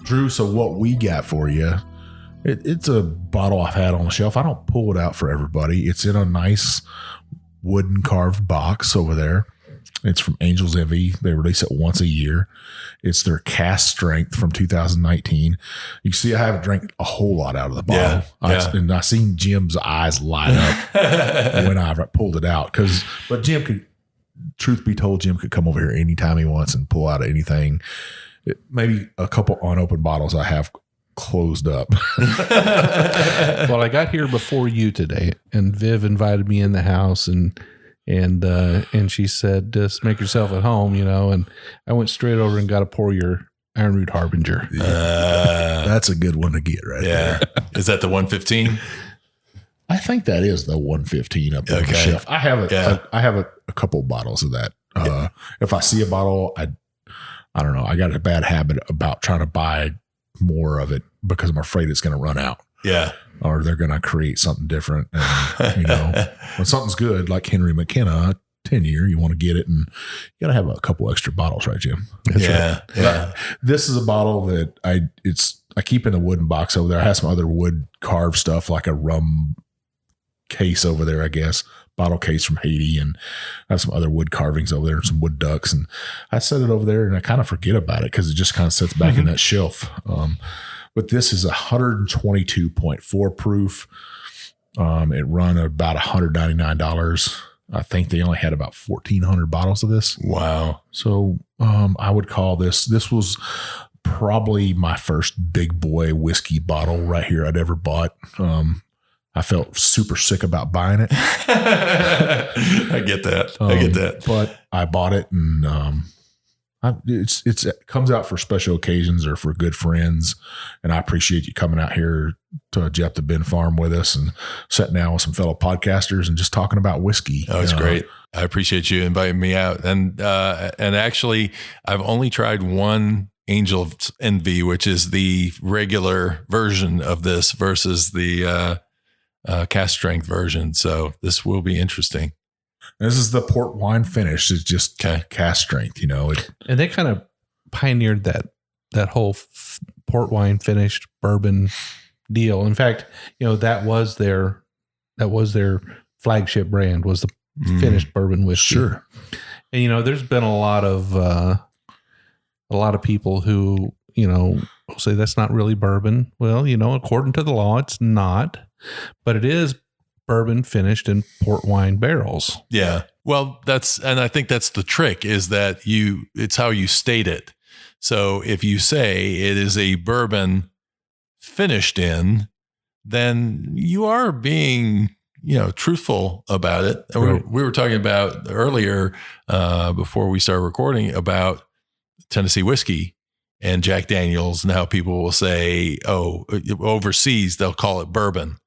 [SPEAKER 3] Drew, so what we got for you, it's a bottle I've had on the shelf. I don't pull it out for everybody. It's in a nice wooden carved box over there. It's from Angel's Envy. They release it once a year. It's their Cask Strength from 2019. You see, I haven't drank a whole lot out of the bottle. And I seen Jim's eyes light up when I pulled it out. But Jim could, truth be told, Jim could come over here anytime he wants and pull out anything. Maybe a couple unopened bottles I have closed up.
[SPEAKER 5] Well, I got here before you today, and Viv invited me in the house, and she said, just make yourself at home, and I went straight over and got a pour your Iron Root Harbinger.
[SPEAKER 3] That's a good one to get right there.
[SPEAKER 4] Is that the 115?
[SPEAKER 3] I think that is the 115 up on the shelf. I have a couple bottles of that. If I see a bottle, I don't know. I got a bad habit about trying to buy more of it because I'm afraid it's going to run out. Yeah. Or they're going to create something different. And, when something's good, like Henry Mckenna, 10-year, you want to get it, and you got to have a couple extra bottles, right, Jim? That's right. Yeah. This is a bottle that I keep in a wooden box over there. I have some other wood carved stuff, like a rum case over there, I guess. Bottle case from Haiti, and I have some other wood carvings over there and some wood ducks, and I set it over there and I kind of forget about it because it just kind of sits back in that shelf. But this is 122.4 proof. It run about $199. I think they only had about 1,400 bottles of this. Wow. So I would call this was probably my first big boy whiskey bottle right here I'd ever bought. I felt super sick about buying it.
[SPEAKER 4] I get that.
[SPEAKER 3] But I bought it, and it comes out for special occasions or for good friends. And I appreciate you coming out here to Jeff the Ben Farm with us and sitting down with some fellow podcasters and just talking about whiskey.
[SPEAKER 4] Oh, it's great. I appreciate you inviting me out. And actually, I've only tried one Angel's Envy, which is the regular version of this versus the Cask Strength version. So this will be interesting.
[SPEAKER 3] This is the port wine finish. It's just Cask Strength,
[SPEAKER 5] And they kind of pioneered that whole port wine finished bourbon deal. In fact, that was their flagship brand, was the finished bourbon whiskey.
[SPEAKER 3] Sure.
[SPEAKER 5] And there's been a lot of people who say that's not really bourbon. Well, according to the law, it's not. But it is bourbon finished in port wine barrels.
[SPEAKER 4] Yeah. Well, and I think that's the trick, is that it's how you state it. So if you say it is a bourbon finished in, then you are being, truthful about it. Right. We were talking about earlier, before we started recording, about Tennessee whiskey and Jack Daniels, and how people will say, overseas, they'll call it bourbon.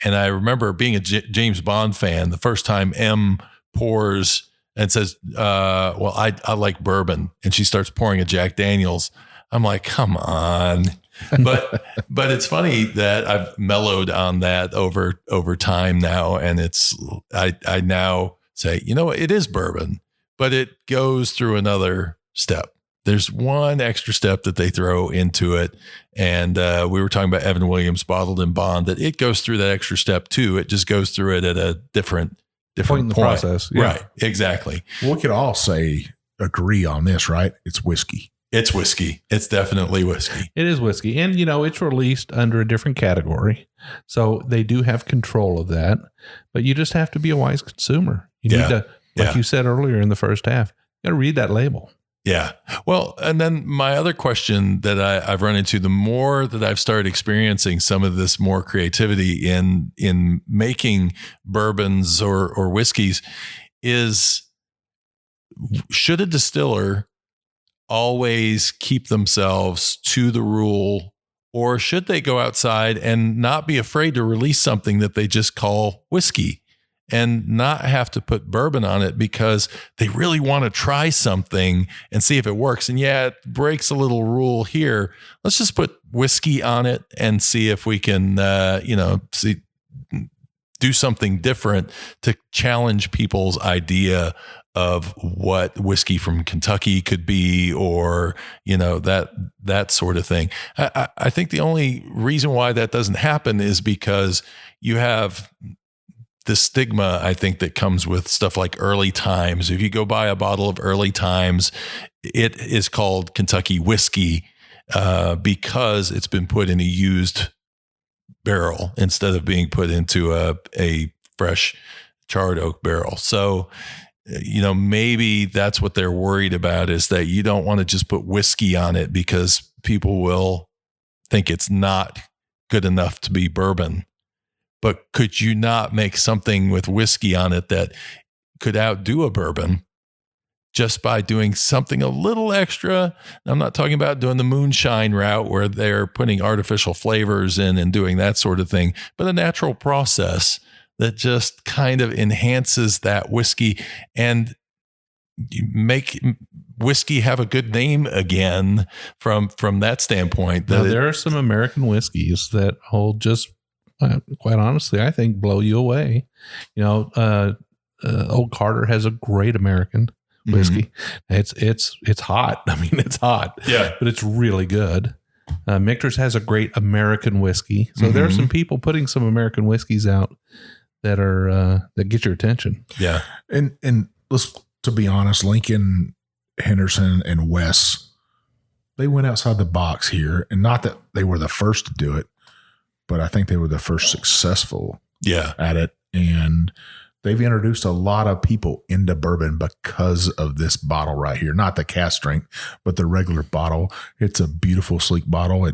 [SPEAKER 4] And I remember being a James Bond fan, the first time M pours and says, I like bourbon. And she starts pouring a Jack Daniels. I'm like, come on. But it's funny that I've mellowed on that over time now. And I now say, it is bourbon, but it goes through another step. there's one extra step that they throw into it. And we were talking about Evan Williams Bottled in Bond, that it goes through that extra step too. It just goes through it at a different
[SPEAKER 5] point in the process. Yeah.
[SPEAKER 4] Right. Exactly.
[SPEAKER 3] We could all agree on this, right? It's whiskey.
[SPEAKER 4] It's whiskey. It's definitely whiskey.
[SPEAKER 5] It is whiskey. And, it's released under a different category. So they do have control of that. But you just have to be a wise consumer. You need to, like you said earlier in the first half, you got to read that label.
[SPEAKER 4] Yeah. Well, and then my other question that I've run into, the more that I've started experiencing some of this more creativity in making bourbons or whiskeys, is should a distiller always keep themselves to the rule, or should they go outside and not be afraid to release something that they just call whiskey and not have to put bourbon on it because they really want to try something and see if it works? And it breaks a little rule here. Let's just put whiskey on it and see if we can, do something different to challenge people's idea of what whiskey from Kentucky could be, or, that sort of thing. I think the only reason why that doesn't happen is because you have the stigma, I think, that comes with stuff like Early Times. If you go buy a bottle of Early Times, it is called Kentucky whiskey because it's been put in a used barrel instead of being put into a fresh charred oak barrel. So, maybe that's what they're worried about, is that you don't want to just put whiskey on it because people will think it's not good enough to be bourbon. But could you not make something with whiskey on it that could outdo a bourbon just by doing something a little extra? I'm not talking about doing the moonshine route where they're putting artificial flavors in and doing that sort of thing, but a natural process that just kind of enhances that whiskey and you make whiskey have a good name again from that standpoint.
[SPEAKER 5] Now, there are some American whiskeys that hold just, quite honestly, I think blow you away. Old Carter has a great American whiskey. Mm-hmm. It's hot. I mean, it's hot.
[SPEAKER 4] Yeah,
[SPEAKER 5] but it's really good. Michter's has a great American whiskey. So there are some people putting some American whiskeys out that are that get your attention.
[SPEAKER 4] Yeah,
[SPEAKER 3] and let's, to be honest, Lincoln, Henderson, and Wes, they went outside the box here, and not that they were the first to do it, but I think they were the first successful at it. And they've introduced a lot of people into bourbon because of this bottle right here. Not the cask strength, but the regular bottle. It's a beautiful, sleek bottle.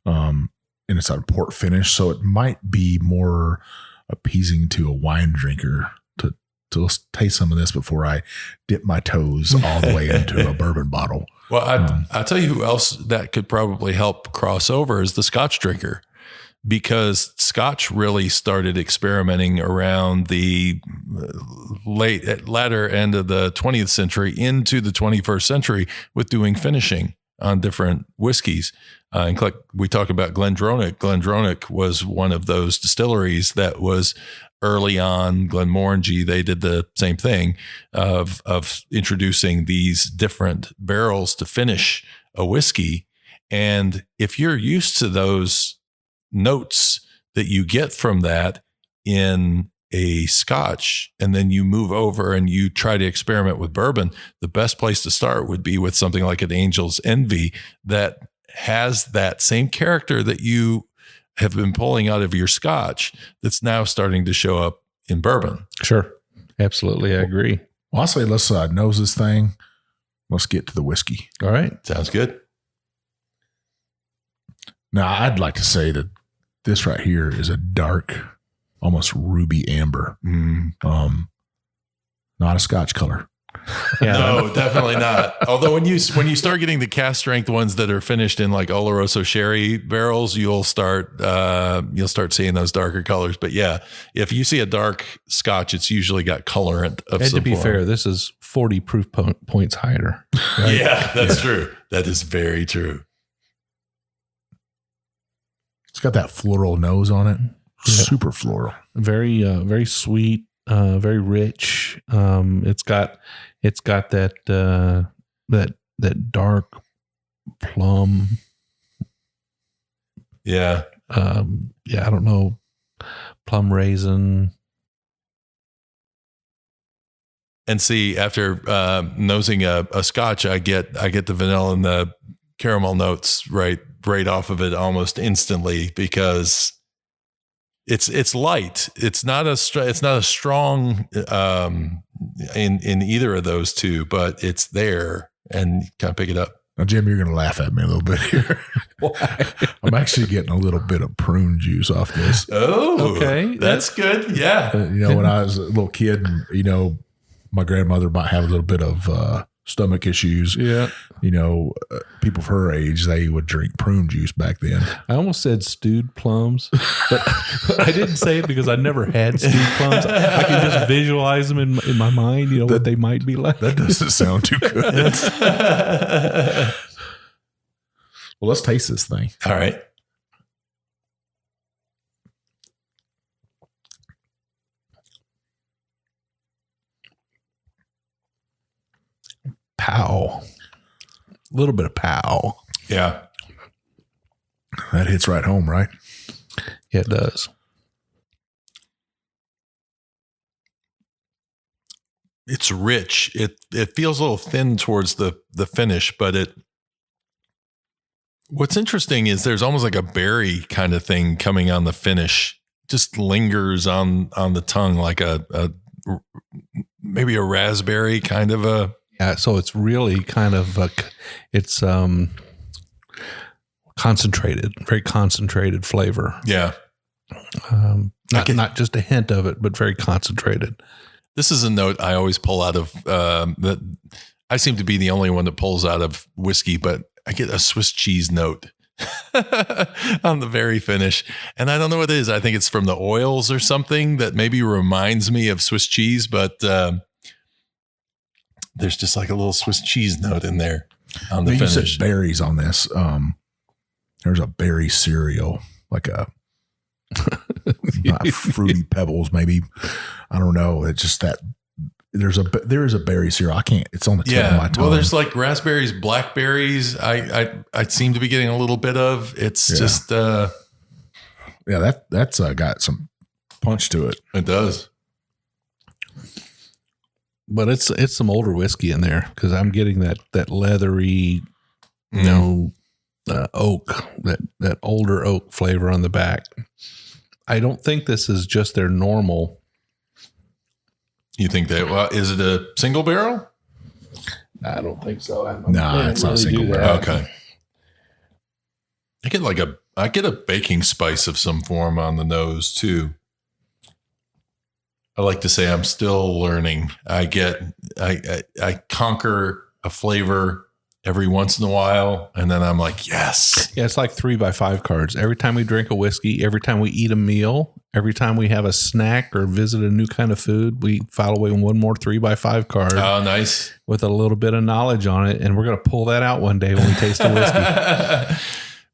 [SPEAKER 3] And it's a port finish. So it might be more appeasing to a wine drinker to let's taste some of this before I dip my toes all the way into a bourbon bottle.
[SPEAKER 4] Well, I'll tell you who else that could probably help cross over is the Scotch drinker, because Scotch really started experimenting around the latter end of the 20th century into the 21st century with doing finishing on different whiskeys. And we talk about Glendronic. Glendronic was one of those distilleries that was early on. Glenmorangie, they did the same thing of introducing these different barrels to finish a whiskey. And if you're used to those notes that you get from that in a Scotch, and then you move over and you try to experiment with bourbon, the best place to start would be with something like an Angel's Envy that has that same character that you have been pulling out of your Scotch that's now starting to show up in bourbon.
[SPEAKER 5] Sure. Absolutely. I agree.
[SPEAKER 3] Well, I'll say let's nose this thing. Let's get to the whiskey.
[SPEAKER 5] All right.
[SPEAKER 4] Sounds good.
[SPEAKER 3] Now, I'd like to say that this right here is a dark, almost ruby amber. Not a Scotch color.
[SPEAKER 5] Yeah.
[SPEAKER 4] No, definitely not. Although when you start getting the cask strength ones that are finished in like Oloroso sherry barrels, you'll start seeing those darker colors. But yeah, if you see a dark Scotch, it's usually got colorant of some
[SPEAKER 5] form. To be fair, this is 40 proof points higher. Right?
[SPEAKER 4] Yeah, that's true. That is very true.
[SPEAKER 3] It's got that floral nose on it. Yeah. Super floral.
[SPEAKER 5] Very, very sweet. Very rich. It's got that that dark plum.
[SPEAKER 4] Yeah.
[SPEAKER 5] I don't know, plum raisin.
[SPEAKER 4] And see, after nosing a Scotch, I get the vanilla and the caramel notes right off of it almost instantly, because it's light. It's not a strong in either of those two, but it's there and you kind of pick it up.
[SPEAKER 3] Now, Jim, you're going to laugh at me a little bit here.
[SPEAKER 5] Why?
[SPEAKER 3] I'm actually getting a little bit of prune juice off this.
[SPEAKER 4] Oh,
[SPEAKER 5] okay.
[SPEAKER 4] That's good. Yeah.
[SPEAKER 3] When I was a little kid, and, my grandmother might have a little bit of stomach issues.
[SPEAKER 5] Yeah.
[SPEAKER 3] People of her age, they would drink prune juice back then.
[SPEAKER 5] I almost said stewed plums, but I didn't say it because I never had stewed plums. I can just visualize them in my mind, what they might be like.
[SPEAKER 3] That doesn't sound too good. Well, let's taste this thing.
[SPEAKER 4] All right.
[SPEAKER 5] Pow. A little bit of pow.
[SPEAKER 4] Yeah.
[SPEAKER 3] That hits right home, right?
[SPEAKER 5] Yeah, it does.
[SPEAKER 4] It's rich. It feels a little thin towards the finish, but what's interesting is there's almost like a berry kind of thing coming on the finish. Just lingers on the tongue, like maybe a raspberry kind of a.
[SPEAKER 5] Yeah, so it's really kind of it's concentrated, very concentrated flavor.
[SPEAKER 4] Yeah,
[SPEAKER 5] not just a hint of it, but very concentrated.
[SPEAKER 4] This is a note I always pull out of that. I seem to be the only one that pulls out of whiskey, but I get a Swiss cheese note on the very finish, and I don't know what it is. I think it's from the oils or something that maybe reminds me of Swiss cheese, but. There's just like a little Swiss cheese note in there on the finish.
[SPEAKER 3] You said berries on this. There's a berry cereal, like not fruity pebbles, maybe. I don't know. It's just that there is a berry cereal. I can't. It's on the tip of my tongue.
[SPEAKER 4] Well, there's like raspberries, blackberries. I seem to be getting a little bit of. It's just.
[SPEAKER 3] That's got some punch to it.
[SPEAKER 4] It does.
[SPEAKER 5] But it's some older whiskey in there, because I'm getting that leathery, oak, that older oak flavor on the back. I don't think this is just their normal.
[SPEAKER 4] You think is it a single barrel?
[SPEAKER 5] I don't think so.
[SPEAKER 3] No, it's not a single barrel.
[SPEAKER 4] Okay. I get a baking spice of some form on the nose too. I like to say I'm still learning. I conquer a flavor every once in a while, and then I'm like, yes.
[SPEAKER 5] Yeah, it's like 3x5 cards. Every time we drink a whiskey, every time we eat a meal, every time we have a snack or visit a new kind of food, we file away one more 3x5 card.
[SPEAKER 4] Oh, nice.
[SPEAKER 5] With a little bit of knowledge on it, and we're going to pull that out one day when we taste a whiskey.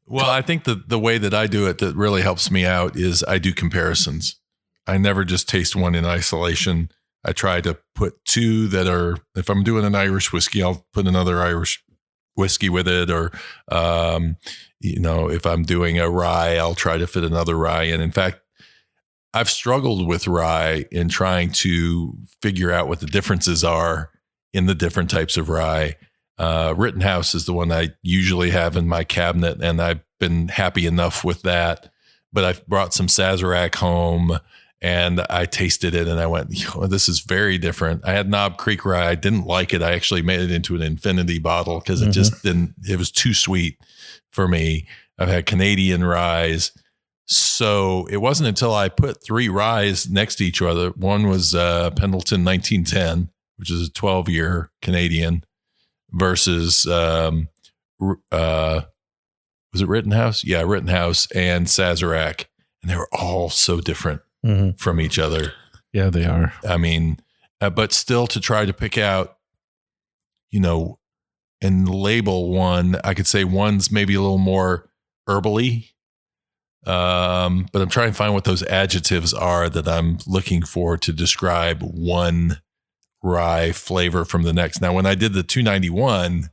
[SPEAKER 4] Well, I think the way that I do it that really helps me out is I do comparisons. I never just taste one in isolation. I try to put two that are, if I'm doing an Irish whiskey, I'll put another Irish whiskey with it. Or, if I'm doing a rye, I'll try to fit another rye. And in fact, I've struggled with rye in trying to figure out what the differences are in the different types of rye. Rittenhouse is the one I usually have in my cabinet, and I've been happy enough with that. But I've brought some Sazerac home, and I tasted it and I went, this is very different. I had Knob Creek rye. I didn't like it. I actually made it into an infinity bottle because it was too sweet for me. I've had Canadian ryes. So it wasn't until I put three ryes next to each other. One was Pendleton 1910, which is a 12-year Canadian, versus, was it Rittenhouse? Yeah, Rittenhouse and Sazerac. And they were all so different from each other.
[SPEAKER 5] Yeah, they are.
[SPEAKER 4] I mean, but still to try to pick out, and label one, I could say one's maybe a little more herbally. But I'm trying to find what those adjectives are that I'm looking for to describe one rye flavor from the next. Now, when I did the 291,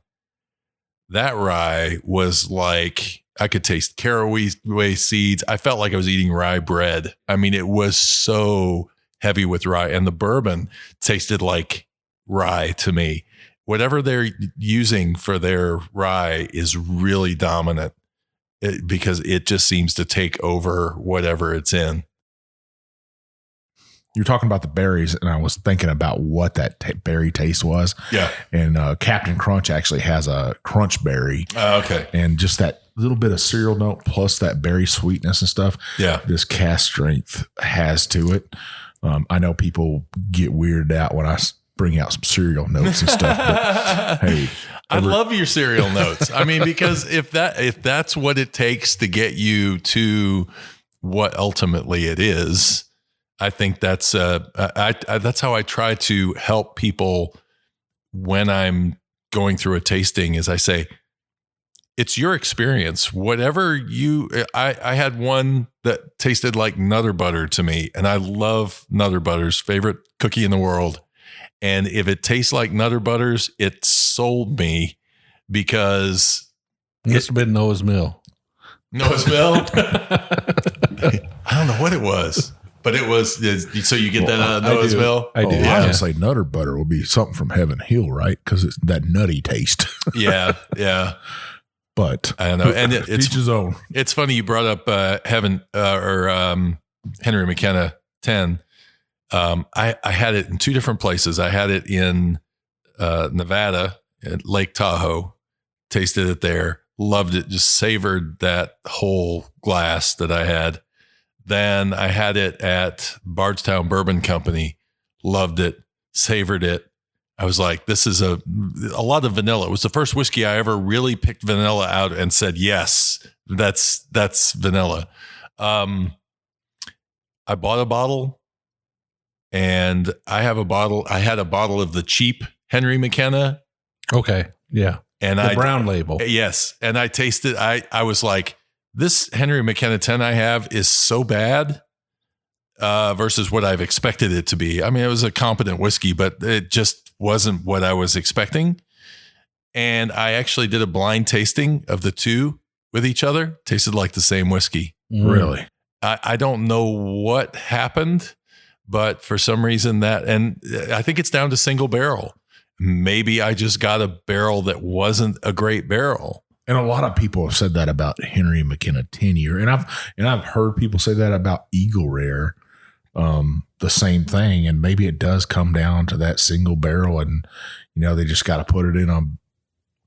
[SPEAKER 4] that rye was like, I could taste caraway seeds. I felt like I was eating rye bread. I mean, it was so heavy with rye, and the bourbon tasted like rye to me. Whatever they're using for their rye is really dominant because it just seems to take over whatever it's in.
[SPEAKER 3] You're talking about the berries, and I was thinking about what that berry taste was.
[SPEAKER 4] Yeah.
[SPEAKER 3] And Captain Crunch actually has a crunch berry.
[SPEAKER 4] Okay.
[SPEAKER 3] And just that little bit of cereal note plus that berry sweetness and stuff.
[SPEAKER 4] Yeah.
[SPEAKER 3] This cask strength has to it. I know people get weirded out when I bring out some cereal notes and stuff. But hey,
[SPEAKER 4] I love your cereal notes. I mean, because if that's what it takes to get you to what ultimately it is, I think that's that's how I try to help people when I'm going through a tasting. Is I say, it's your experience. Whatever I had one that tasted like Nutter Butter to me, and I love Nutter Butters, favorite cookie in the world. And if it tastes like Nutter Butters, it sold me because
[SPEAKER 5] Must have been Noah's Mill.
[SPEAKER 4] Noah's Mill. I don't know what it was, but it was. So you get that Noah's Mill?
[SPEAKER 5] I do.
[SPEAKER 3] I would say Nutter Butter will be something from Heaven Hill, right? Because it's that nutty taste.
[SPEAKER 4] Yeah.
[SPEAKER 3] But
[SPEAKER 4] I don't know. And it's
[SPEAKER 3] each his own.
[SPEAKER 4] It's funny you brought up Henry Mckenna 10. I had it in two different places. I had it in Nevada at Lake Tahoe, tasted it there, loved it, just savored that whole glass that I had. Then I had it at Bardstown Bourbon Company, loved it, savored it. I was like, this is a lot of vanilla. It was the first whiskey I ever really picked vanilla out and said, yes, that's vanilla. I bought a bottle. And I had a bottle of the cheap Henry Mckenna.
[SPEAKER 5] Okay. Yeah.
[SPEAKER 4] And
[SPEAKER 5] the brown label.
[SPEAKER 4] Yes. And I tasted, I was like, this Henry Mckenna 10 I have is so bad versus what I've expected it to be. I mean, it was a competent whiskey, but it just wasn't what I was expecting. And I actually did a blind tasting of the two with each other. Tasted like the same whiskey.
[SPEAKER 3] Really?
[SPEAKER 4] I don't know what happened. But for some reason and I think it's down to single barrel. Maybe I just got a barrel that wasn't a great barrel.
[SPEAKER 3] And a lot of people have said that about Henry Mckenna 10-year. And I've heard people say that about Eagle Rare, the same thing. And maybe it does come down to that single barrel and, they just got to put it in a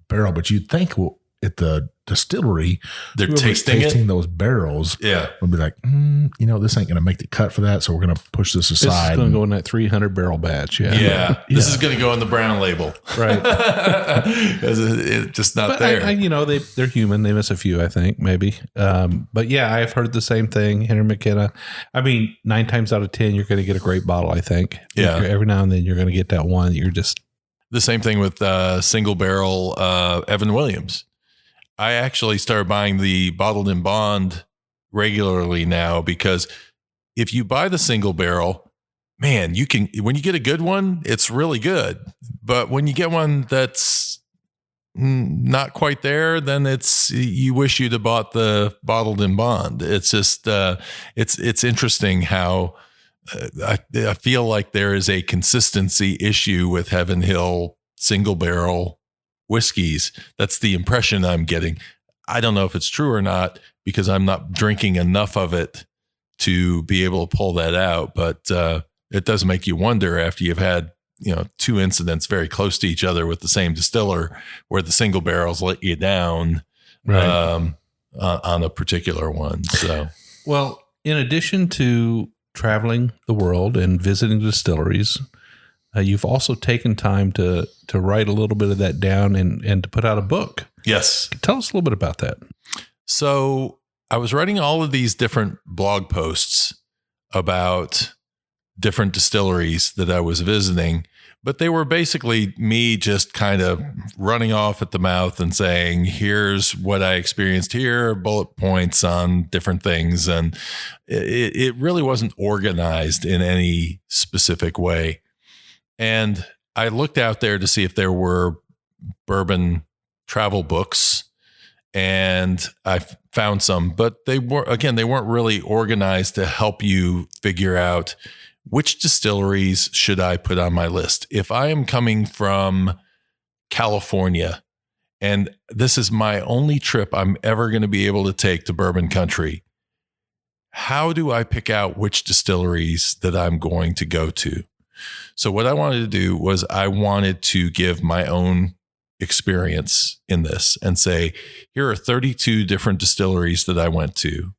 [SPEAKER 3] barrel. But you'd think, well, at the distillery,
[SPEAKER 4] they're tasting
[SPEAKER 3] those barrels.
[SPEAKER 4] Yeah.
[SPEAKER 3] We'll be like, this ain't going to make the cut for that. So we're going to push this aside.
[SPEAKER 5] This is going to go in that 300 barrel batch. Yeah.
[SPEAKER 4] Yeah. This is going to go in the brown label.
[SPEAKER 5] Right.
[SPEAKER 4] It's just not there.
[SPEAKER 5] They're human. They miss a few, I think, maybe. But yeah, I've heard the same thing. Henry Mckenna. I mean, 9 times out of 10, you're going to get a great bottle, I think.
[SPEAKER 4] Yeah.
[SPEAKER 5] Every now and then you're going to get that one that you're just.
[SPEAKER 4] The same thing with single barrel Evan Williams. I actually started buying the bottled in bond regularly now because if you buy the single barrel, man, when you get a good one, it's really good. But when you get one that's not quite there, then you wish you'd have bought the bottled in bond. It's just, it's interesting how I feel like there is a consistency issue with Heaven Hill single barrel whiskeys. That's the impression I'm getting. I don't know if it's true or not because I'm not drinking enough of it to be able to pull that out. But it does make you wonder after you've had, 2 incidents very close to each other with the same distiller where the single barrels let you down on a particular one. So,
[SPEAKER 5] well, in addition to traveling the world and visiting distilleries, you've also taken time to write a little bit of that down and to put out a book.
[SPEAKER 4] Yes.
[SPEAKER 5] Tell us a little bit about that.
[SPEAKER 4] So I was writing all of these different blog posts about different distilleries that I was visiting, but they were basically me just kind of running off at the mouth and saying, here's what I experienced here, bullet points on different things. And it really wasn't organized in any specific way. And I looked out there to see if there were bourbon travel books, and I found some, but they weren't really organized to help you figure out which distilleries should I put on my list. If I am coming from California and this is my only trip I'm ever going to be able to take to bourbon country, how do I pick out which distilleries that I'm going to go to? So what I wanted to do was I wanted to give my own experience in this and say, here are 32 different distilleries that I went to.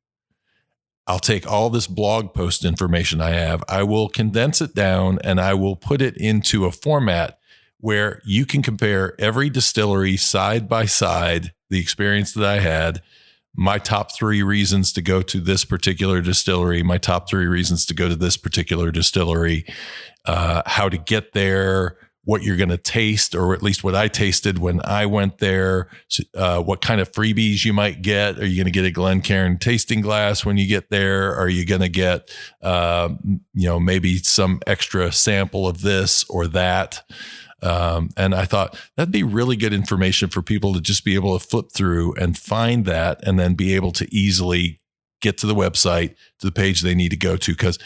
[SPEAKER 4] I'll take all this blog post information I have, I will condense it down, and I will put it into a format where you can compare every distillery side by side, the experience that I had, my top 3 reasons to go to this particular distillery, my top 3 reasons to go to this particular distillery, how to get there, what you're going to taste, or at least what I tasted when I went there, what kind of freebies you might get. Are you going to get a Glencairn tasting glass when you get there? Are you going to get, maybe some extra sample of this or that? And I thought that'd be really good information for people to just be able to flip through and find that, and then be able to easily get to the website, to the page they need to go to. Because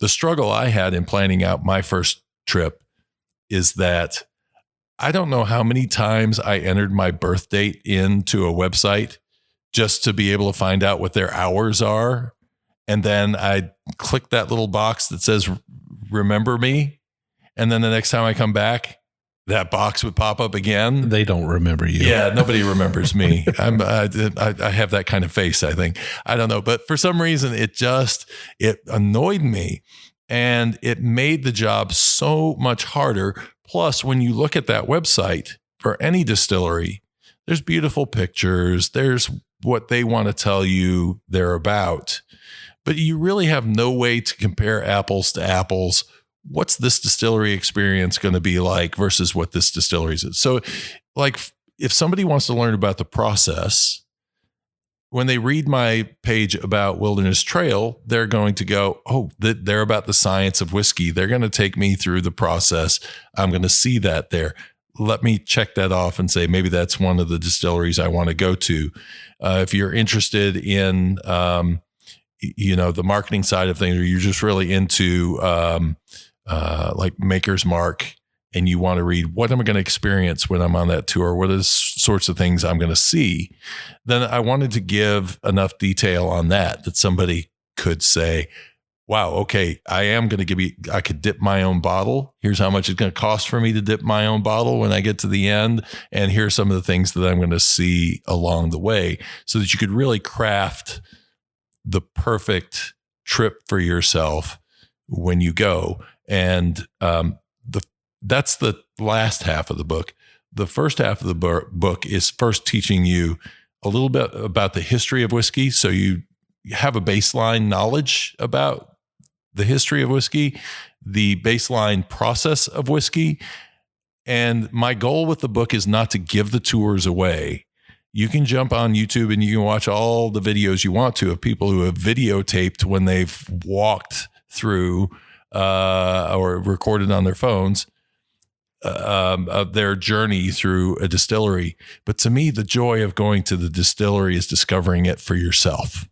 [SPEAKER 4] the struggle I had in planning out my first trip is that I don't know how many times I entered my birth date into a website just to be able to find out what their hours are. And then I click that little box that says, remember me. And then the next time I come back, that box would pop up again.
[SPEAKER 5] They don't remember you.
[SPEAKER 4] Yeah, nobody remembers me. I have that kind of face, I think. I don't know. But for some reason, it annoyed me. And it made the job so much harder. Plus, when you look at that website for any distillery, there's beautiful pictures. There's what they want to tell you they're about. But you really have no way to compare apples to apples. What's this distillery experience going to be like versus what this distillery is? So, like, if somebody wants to learn about the process, when they read my page about Wilderness Trail, they're going to go, oh, they're about the science of whiskey. They're going to take me through the process. I'm going to see that there. Let me check that off and say, maybe that's one of the distilleries I want to go to. If you're interested in, the marketing side of things, or you're just really into like Maker's Mark, and you want to read what am I going to experience when I'm on that tour, what are the sorts of things I'm going to see, then I wanted to give enough detail on that somebody could say, wow, okay, I could dip my own bottle. Here's how much it's going to cost for me to dip my own bottle when I get to the end. And here's some of the things that I'm going to see along the way, so that you could really craft the perfect trip for yourself when you go. And that's the last half of the book. The first half of the book is first teaching you a little bit about the history of whiskey. So you have a baseline knowledge about the history of whiskey, the baseline process of whiskey. And my goal with the book is not to give the tours away. You can jump on YouTube and you can watch all the videos you want to of people who have videotaped when they've walked through or recorded on their phones of their journey through a distillery. But to me, the joy of going to the distillery is discovering it for yourself.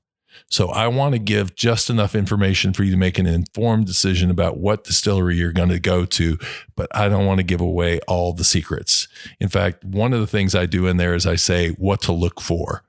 [SPEAKER 4] So I want to give just enough information for you to make an informed decision about what distillery you're going to go to, but I don't want to give away all the secrets. In fact, one of the things I do in there is I say what to look for.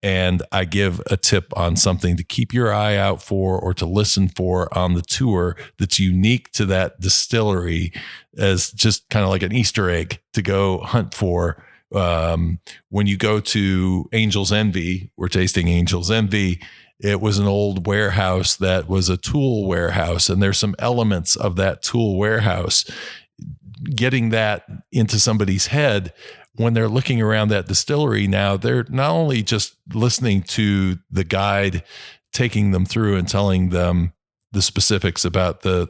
[SPEAKER 4] And I give a tip on something to keep your eye out for or to listen for on the tour that's unique to that distillery, as just kind of like an Easter egg to go hunt for. When you go to Angel's Envy, we're tasting Angel's Envy. It was an old warehouse that was a tool warehouse, and there's some elements of that tool warehouse. Getting that into somebody's head when they're looking around that distillery now, they're not only just listening to the guide taking them through and telling them the specifics about the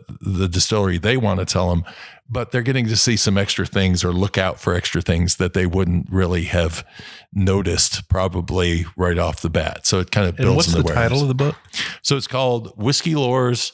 [SPEAKER 4] distillery they want to tell them, but they're getting to see some extra things or look out for extra things that they wouldn't really have noticed probably right off the bat. So it kind of builds. And
[SPEAKER 5] what's the title of the book?
[SPEAKER 4] So it's called Whiskey Lore's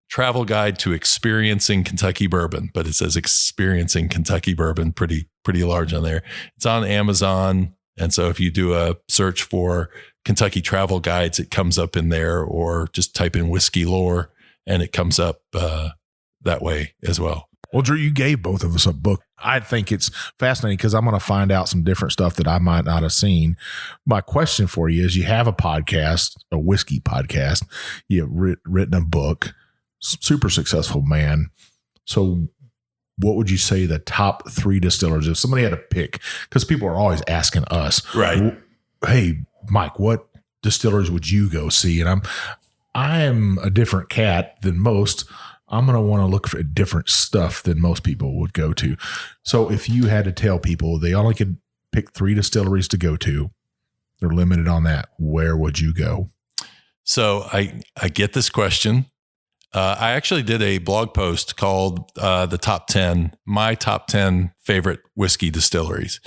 [SPEAKER 4] Travel Guide to Experiencing Kentucky Bourbon, but it says Experiencing Kentucky Bourbon pretty large on there. It's on Amazon. And so if you do a search for Kentucky travel guides, it comes up in there, or just type in whiskey lore and it comes up that way as well.
[SPEAKER 3] Well, Drew, you gave both of us a book. I think it's fascinating because I'm going to find out some different stuff that I might not have seen. My question for you is, you have a podcast, a whiskey podcast. You've written a book, super successful man. So what would you say the top 3 distillers, if somebody had to pick, because people are always asking us,
[SPEAKER 4] right?
[SPEAKER 3] Hey, Mike, what distillers would you go see? And I'm a different cat than most. I'm going to want to look for different stuff than most people would go to. So if you had to tell people they only could pick 3 distilleries to go to, they're limited on that, where would you go?
[SPEAKER 4] So I get this question. I actually did a blog post called my top 10 favorite whiskey distilleries.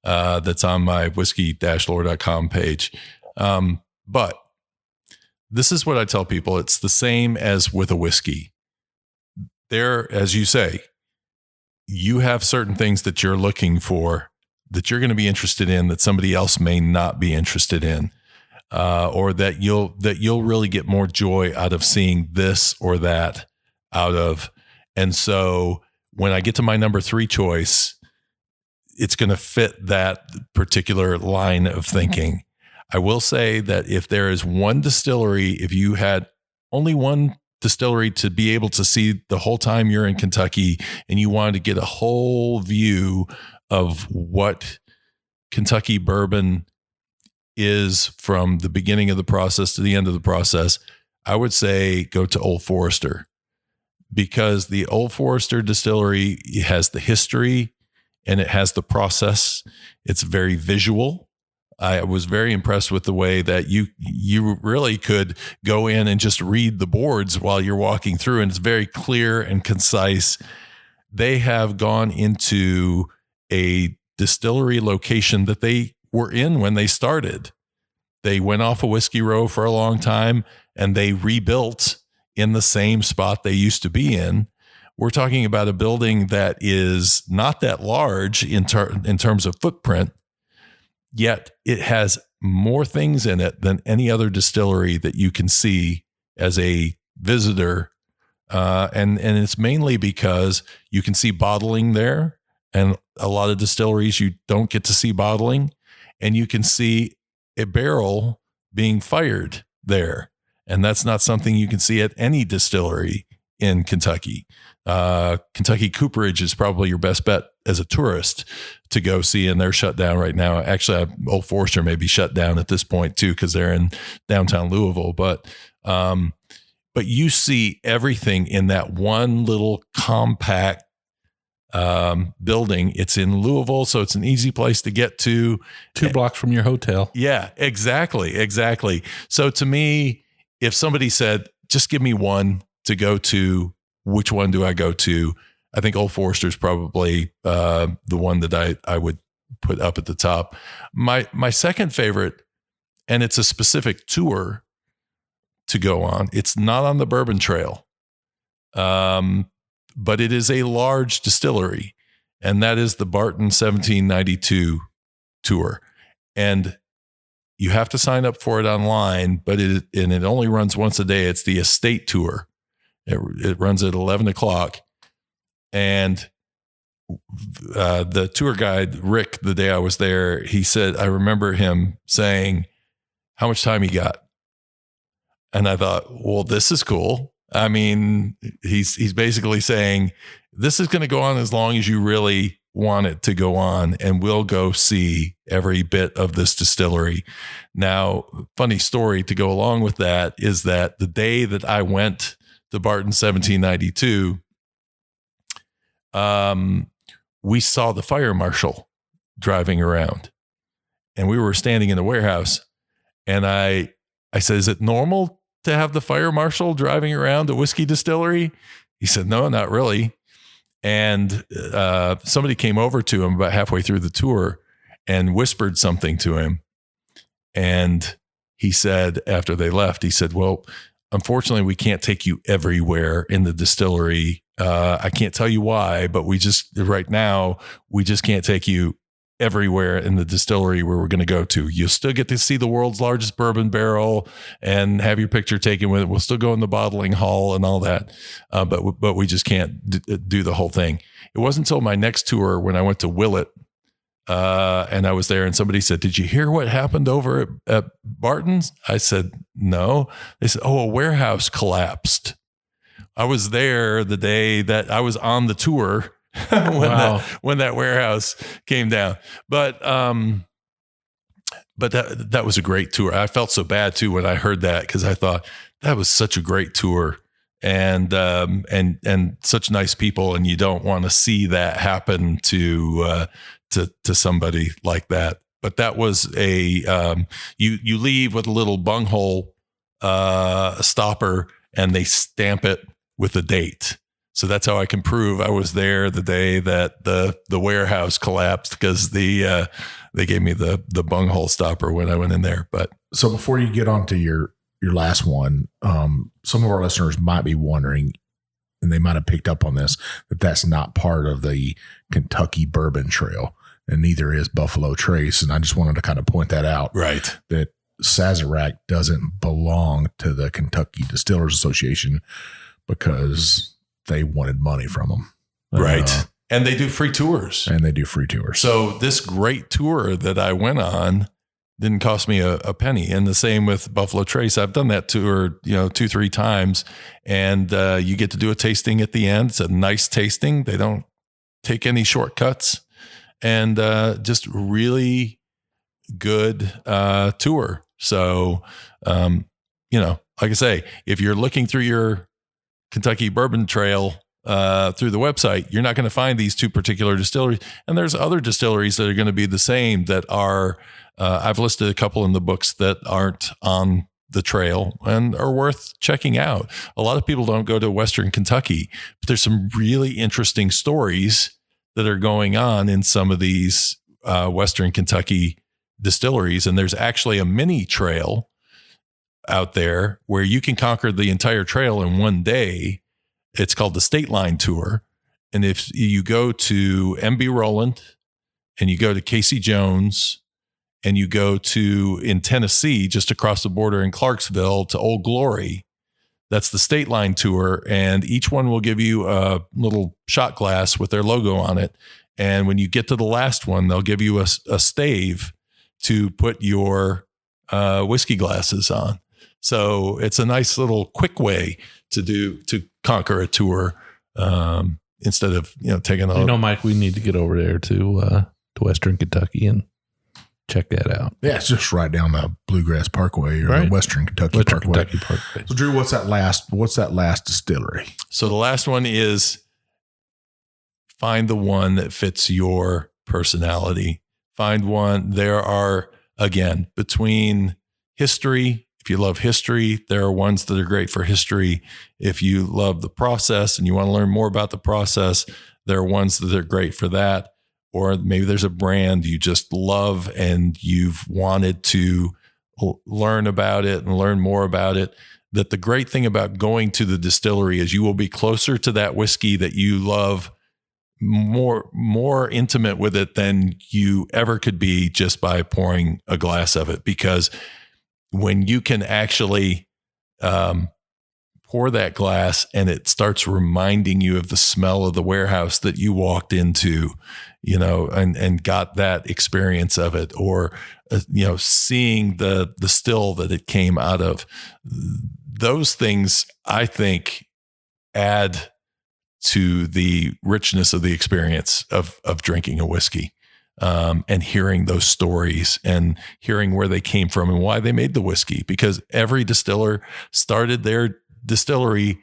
[SPEAKER 4] That's on my whiskey-lore.com page. But this is what I tell people. It's the same as with a whiskey. There, as you say, you have certain things that you're looking for, that you're going to be interested in, that somebody else may not be interested in, or that you'll really get more joy out of seeing this or that out of. And so when I get to my number 3 choice, it's going to fit that particular line of thinking. I will say that if there is one distillery, if you had only one distillery to be able to see the whole time you're in Kentucky, and you wanted to get a whole view of what Kentucky bourbon is from the beginning of the process to the end of the process, I would say go to Old Forester, because the Old Forester distillery has the history and it has the process. It's very visual. I was very impressed with the way that you really could go in and just read the boards while you're walking through, and it's very clear and concise. They have gone into a distillery location that they were in when they started. They went off a Whiskey Row for a long time, and they rebuilt in the same spot they used to be in. We're talking about a building that is not that large in terms of footprint, yet it has more things in it than any other distillery that you can see as a visitor. And it's mainly because you can see bottling there, and a lot of distilleries you don't get to see bottling, and you can see a barrel being fired there. And that's not something you can see at any distillery in Kentucky. Kentucky Cooperage is probably your best bet as a tourist to go see, and they're shut down right now. Actually, Old Forester may be shut down at this point too, because they're in downtown Louisville. But you see everything in that one little compact building. It's in Louisville, so it's an easy place to get to.
[SPEAKER 5] 2 blocks from your hotel.
[SPEAKER 4] Yeah, exactly. So to me, if somebody said, just give me one to go to, which one do I go to? I think Old Forester is probably the one that I would put up at the top. My second favorite, and it's a specific tour to go on. It's not on the Bourbon Trail, but it is a large distillery, and that is the Barton 1792 tour. And you have to sign up for it online, but it only runs once a day. It's the estate tour. It runs at 11 o'clock. And the tour guide, Rick, the day I was there, he said, I remember him saying how much time he got. And I thought, well, this is cool. I mean, he's basically saying this is going to go on as long as you really want it to go on, and we'll go see every bit of this distillery. Now, funny story to go along with that is that the day that I went to Barton 1792, we saw the fire marshal driving around, and we were standing in the warehouse, and I said, is it normal to have the fire marshal driving around a whiskey distillery? He said, no, not really. And somebody came over to him about halfway through the tour and whispered something to him. And he said, after they left, he said, well, unfortunately, we can't take you everywhere in the distillery. I can't tell you why, but right now, we just can't take you everywhere in the distillery where we're going to go to. You'll still get to see the world's largest bourbon barrel and have your picture taken with it. We'll still go in the bottling hall and all that. But we just can't do the whole thing. It wasn't until my next tour when I went to Willett, and I was there and somebody said, "Did you hear what happened over at Barton's?" I said, "No." They said, "Oh, a warehouse collapsed." I was there the day that I was on the tour when that warehouse came down. But that was a great tour. I felt so bad too when I heard that, because I thought that was such a great tour and such nice people, and you don't want to see that happen to somebody like that. But that was you leave with a little bunghole stopper, and they stamp it with a date. So that's how I can prove I was there the day that the warehouse collapsed, because they gave me the bunghole stopper when I went in there. But
[SPEAKER 3] so before you get on to your last one, some of our listeners might be wondering, and they might have picked up on this, that that's not part of the Kentucky Bourbon Trail, and neither is Buffalo Trace. And I just wanted to kind of point that out.
[SPEAKER 4] Right.
[SPEAKER 3] That Sazerac doesn't belong to the Kentucky Distillers Association because they wanted money from them.
[SPEAKER 4] Right. And they do free tours. So this great tour that I went on didn't cost me a penny. And the same with Buffalo Trace. I've done that tour, 2-3 times, and you get to do a tasting at the end. It's a nice tasting. They don't take any shortcuts, and just really good tour. So, like I say, if you're looking through your Kentucky Bourbon Trail through the website, you're not going to find these two particular distilleries. And there's other distilleries that are going to be the same that are, I've listed a couple in the books that aren't on the trail and are worth checking out. A lot of people don't go to Western Kentucky, but there's some really interesting stories that are going on in some of these Western Kentucky distilleries. And there's actually a mini trail out there where you can conquer the entire trail in one day. It's called the State Line Tour. And if you go to MB Roland and you go to Casey Jones and you go to, in Tennessee, just across the border in Clarksville, to Old Glory, that's the State Line Tour. And each one will give you a little shot glass with their logo on it. And when you get to the last one, they'll give you a stave to put your whiskey glasses on. So it's a nice little quick way to conquer a tour, instead of, taking a,
[SPEAKER 5] Mike, we need to get over there to Western Kentucky and check that out.
[SPEAKER 3] Yeah, it's just right down the Bluegrass Parkway, or the Western Kentucky Parkway. So Drew, what's that last distillery?
[SPEAKER 4] So the last one is find the one that fits your personality. Find one. There are, again, between history. If you love history, there are ones that are great for history. If you love the process and you want to learn more about the process, there are ones that are great for that. Or maybe there's a brand you just love and you've wanted to learn about it and learn more about it. That the great thing about going to the distillery is you will be closer to that whiskey that you love, more intimate with it than you ever could be just by pouring a glass of it. Because when you can actually pour that glass and it starts reminding you of the smell of the warehouse that you walked into, and got that experience of it, or, seeing the still that it came out of, those things, I think, add to the richness of the experience of drinking a whiskey. And hearing those stories and hearing where they came from and why they made the whiskey, because every distiller started their distillery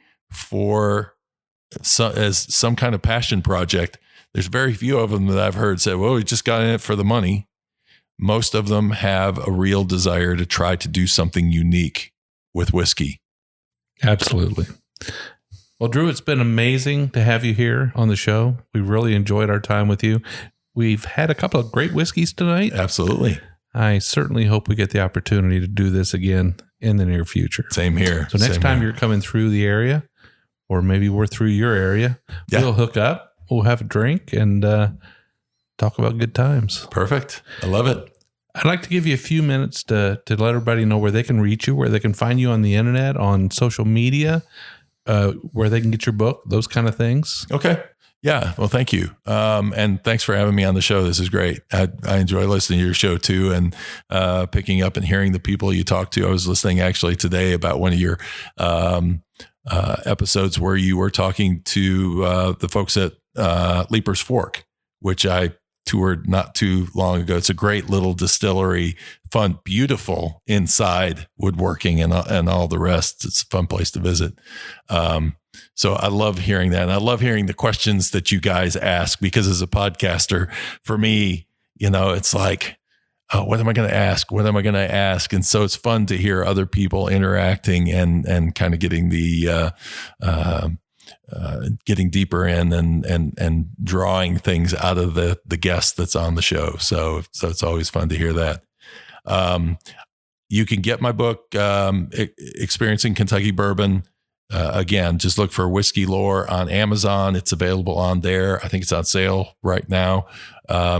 [SPEAKER 4] as some kind of passion project. There's very few of them that I've heard say, well, we just got in it for the money. Most of them have a real desire to try to do something unique with whiskey.
[SPEAKER 5] Absolutely. Well, Drew, it's been amazing to have you here on the show. We really enjoyed our time with you. We've had a couple of great whiskeys tonight.
[SPEAKER 4] Absolutely.
[SPEAKER 5] I certainly hope we get the opportunity to do this again in the near future.
[SPEAKER 4] Same here.
[SPEAKER 5] So next time you're coming through the area, or maybe we're through your area, we'll hook up, we'll have a drink, and talk about good times.
[SPEAKER 4] Perfect. I love it.
[SPEAKER 5] I'd like to give you a few minutes to let everybody know where they can reach you, where they can find you on the internet, on social media, where they can get your book, those kind of things.
[SPEAKER 4] Okay. Yeah. Well, thank you. And thanks for having me on the show. This is great. I enjoy listening to your show too, and picking up and hearing the people you talk to. I was listening actually today about one of your episodes where you were talking to the folks at Leaper's Fork, which I toured not too long ago. It's a great little distillery, fun, beautiful inside, woodworking and all the rest. It's a fun place to visit. So I love hearing that. And I love hearing the questions that you guys ask, because as a podcaster, for me, it's like, oh, what am I going to ask? What am I going to ask? And so it's fun to hear other people interacting and kind of getting the, getting deeper in and drawing things out of the guest that's on the show. So it's always fun to hear that. You can get my book, Experiencing Kentucky Bourbon. Again, just look for Whiskey Lore on Amazon. It's available on there. I think it's on sale right now.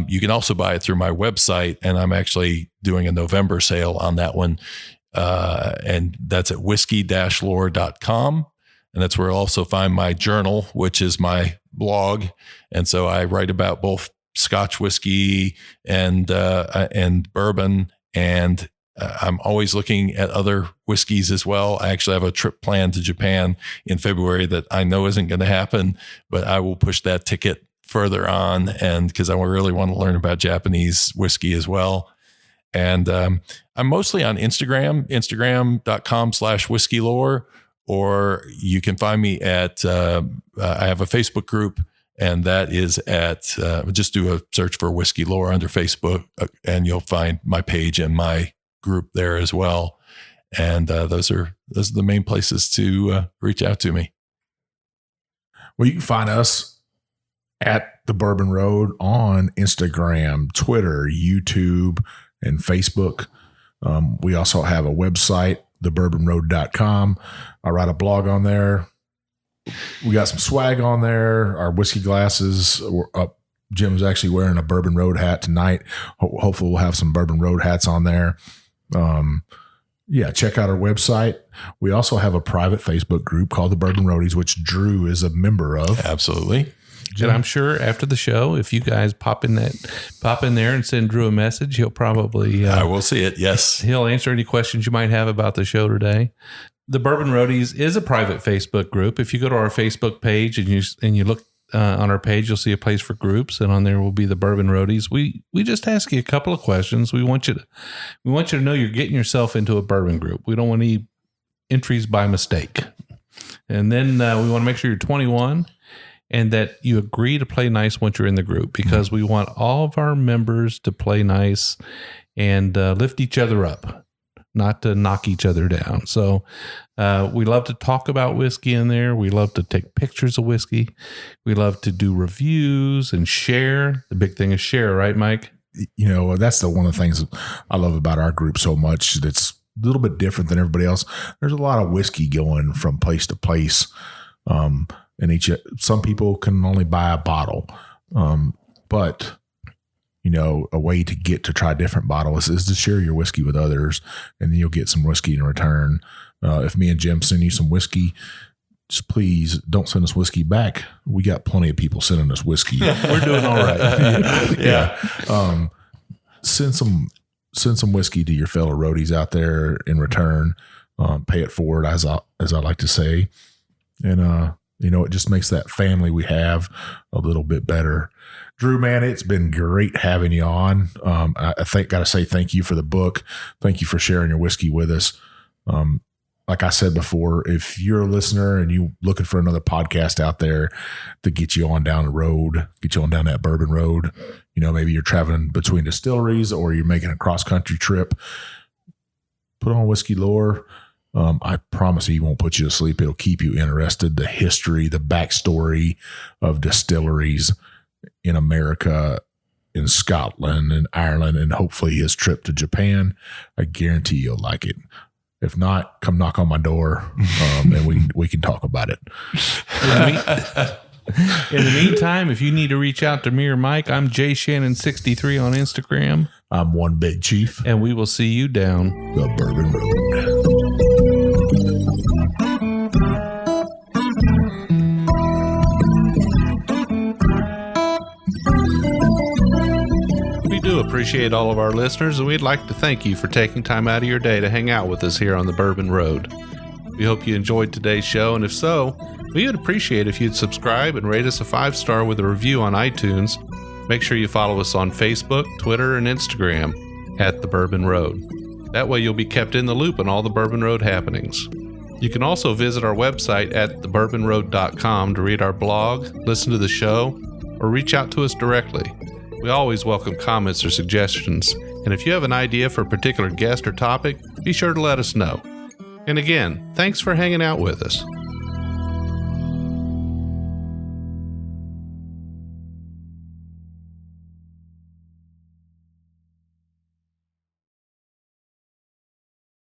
[SPEAKER 4] You can also buy it through my website, and I'm actually doing a November sale on that one. And that's at whiskey-lore.com. And that's where you'll also find my journal, which is my blog. And so I write about both Scotch whiskey and bourbon, and I'm always looking at other whiskeys as well. I actually have a trip planned to Japan in February that I know isn't going to happen, but I will push that ticket further on, and because I really want to learn about Japanese whiskey as well. And I'm mostly on Instagram.com/whiskey-lore, or you can find me at, I have a Facebook group, and that is at, just do a search for Whiskey Lore under Facebook, and you'll find my page and my group there as well. And those are the main places to reach out to me.
[SPEAKER 3] Well, you can find us at the Bourbon Road on Instagram, Twitter, YouTube, and Facebook. We also have a website, thebourbonroad.com. I write a blog on there. We got some swag on there. Our whiskey glasses were up. Jim's actually wearing a Bourbon Road hat tonight. Hopefully we'll have some Bourbon Road hats on there. Check out our website. We also have a private Facebook group called the Bourbon Roadies, which Drew is a member of.
[SPEAKER 4] Absolutely.
[SPEAKER 5] And I'm sure after the show, if you guys pop in there and send Drew a message, he'll probably
[SPEAKER 4] I will see it. Yes,
[SPEAKER 5] he'll answer any questions you might have about the show today. The Bourbon Roadies is a private Facebook group. If you go to our Facebook page and you look on our page, you'll see a place for groups, and on there will be the Bourbon Roadies. We just ask you a couple of questions. We want you to know you're getting yourself into a bourbon group. We don't want any entries by mistake. And then we want to make sure you're 21 and that you agree to play nice once you're in the group, because we want all of our members to play nice and lift each other up, not to knock each other down. So we love to talk about whiskey in there. We love to take pictures of whiskey. We love to do reviews and share. The big thing is share, right, Mike?
[SPEAKER 3] That's one of the things I love about our group so much. That's a little bit different than everybody else. There's a lot of whiskey going from place to place. And some people can only buy a bottle. But a way to get to try different bottles is to share your whiskey with others, and then you'll get some whiskey in return. If me and Jim send you some whiskey, just please don't send us whiskey back. We got plenty of people sending us whiskey.
[SPEAKER 5] We're doing all right.
[SPEAKER 3] Yeah. Send some whiskey to your fellow roadies out there in return. Pay it forward, as I like to say. And, it just makes that family we have a little bit better. Drew, man, it's been great having you on. I got to say thank you for the book. Thank you for sharing your whiskey with us. Like I said before, if you're a listener and you're looking for another podcast out there to get you on down the road, get you on down that bourbon road, maybe you're traveling between distilleries or you're making a cross-country trip, put on Whiskey Lore. I promise you won't put you to sleep. It'll keep you interested. The history, the backstory of distilleries in America, in Scotland, and Ireland, and hopefully his trip to Japan. I guarantee you'll like it. If not, come knock on my door, and we can talk about it.
[SPEAKER 5] In the meantime, if you need to reach out to me or Mike, I'm JShannon63 on Instagram.
[SPEAKER 3] I'm One Big Chief.
[SPEAKER 5] And we will see you down
[SPEAKER 3] the Bourbon Road.
[SPEAKER 2] We do appreciate all of our listeners, and we'd like to thank you for taking time out of your day to hang out with us here on the Bourbon Road. We hope you enjoyed today's show, and if so, we would appreciate if you'd subscribe and rate us a 5-star with a review on iTunes. Make sure you follow us on Facebook, Twitter, and Instagram at the Bourbon Road. That way you'll be kept in the loop on all the Bourbon Road happenings. You can also visit our website at thebourbonroad.com to read our blog, listen to the show, or reach out to us directly. We always welcome comments or suggestions, and if you have an idea for a particular guest or topic, be sure to let us know. And again, thanks for hanging out with us.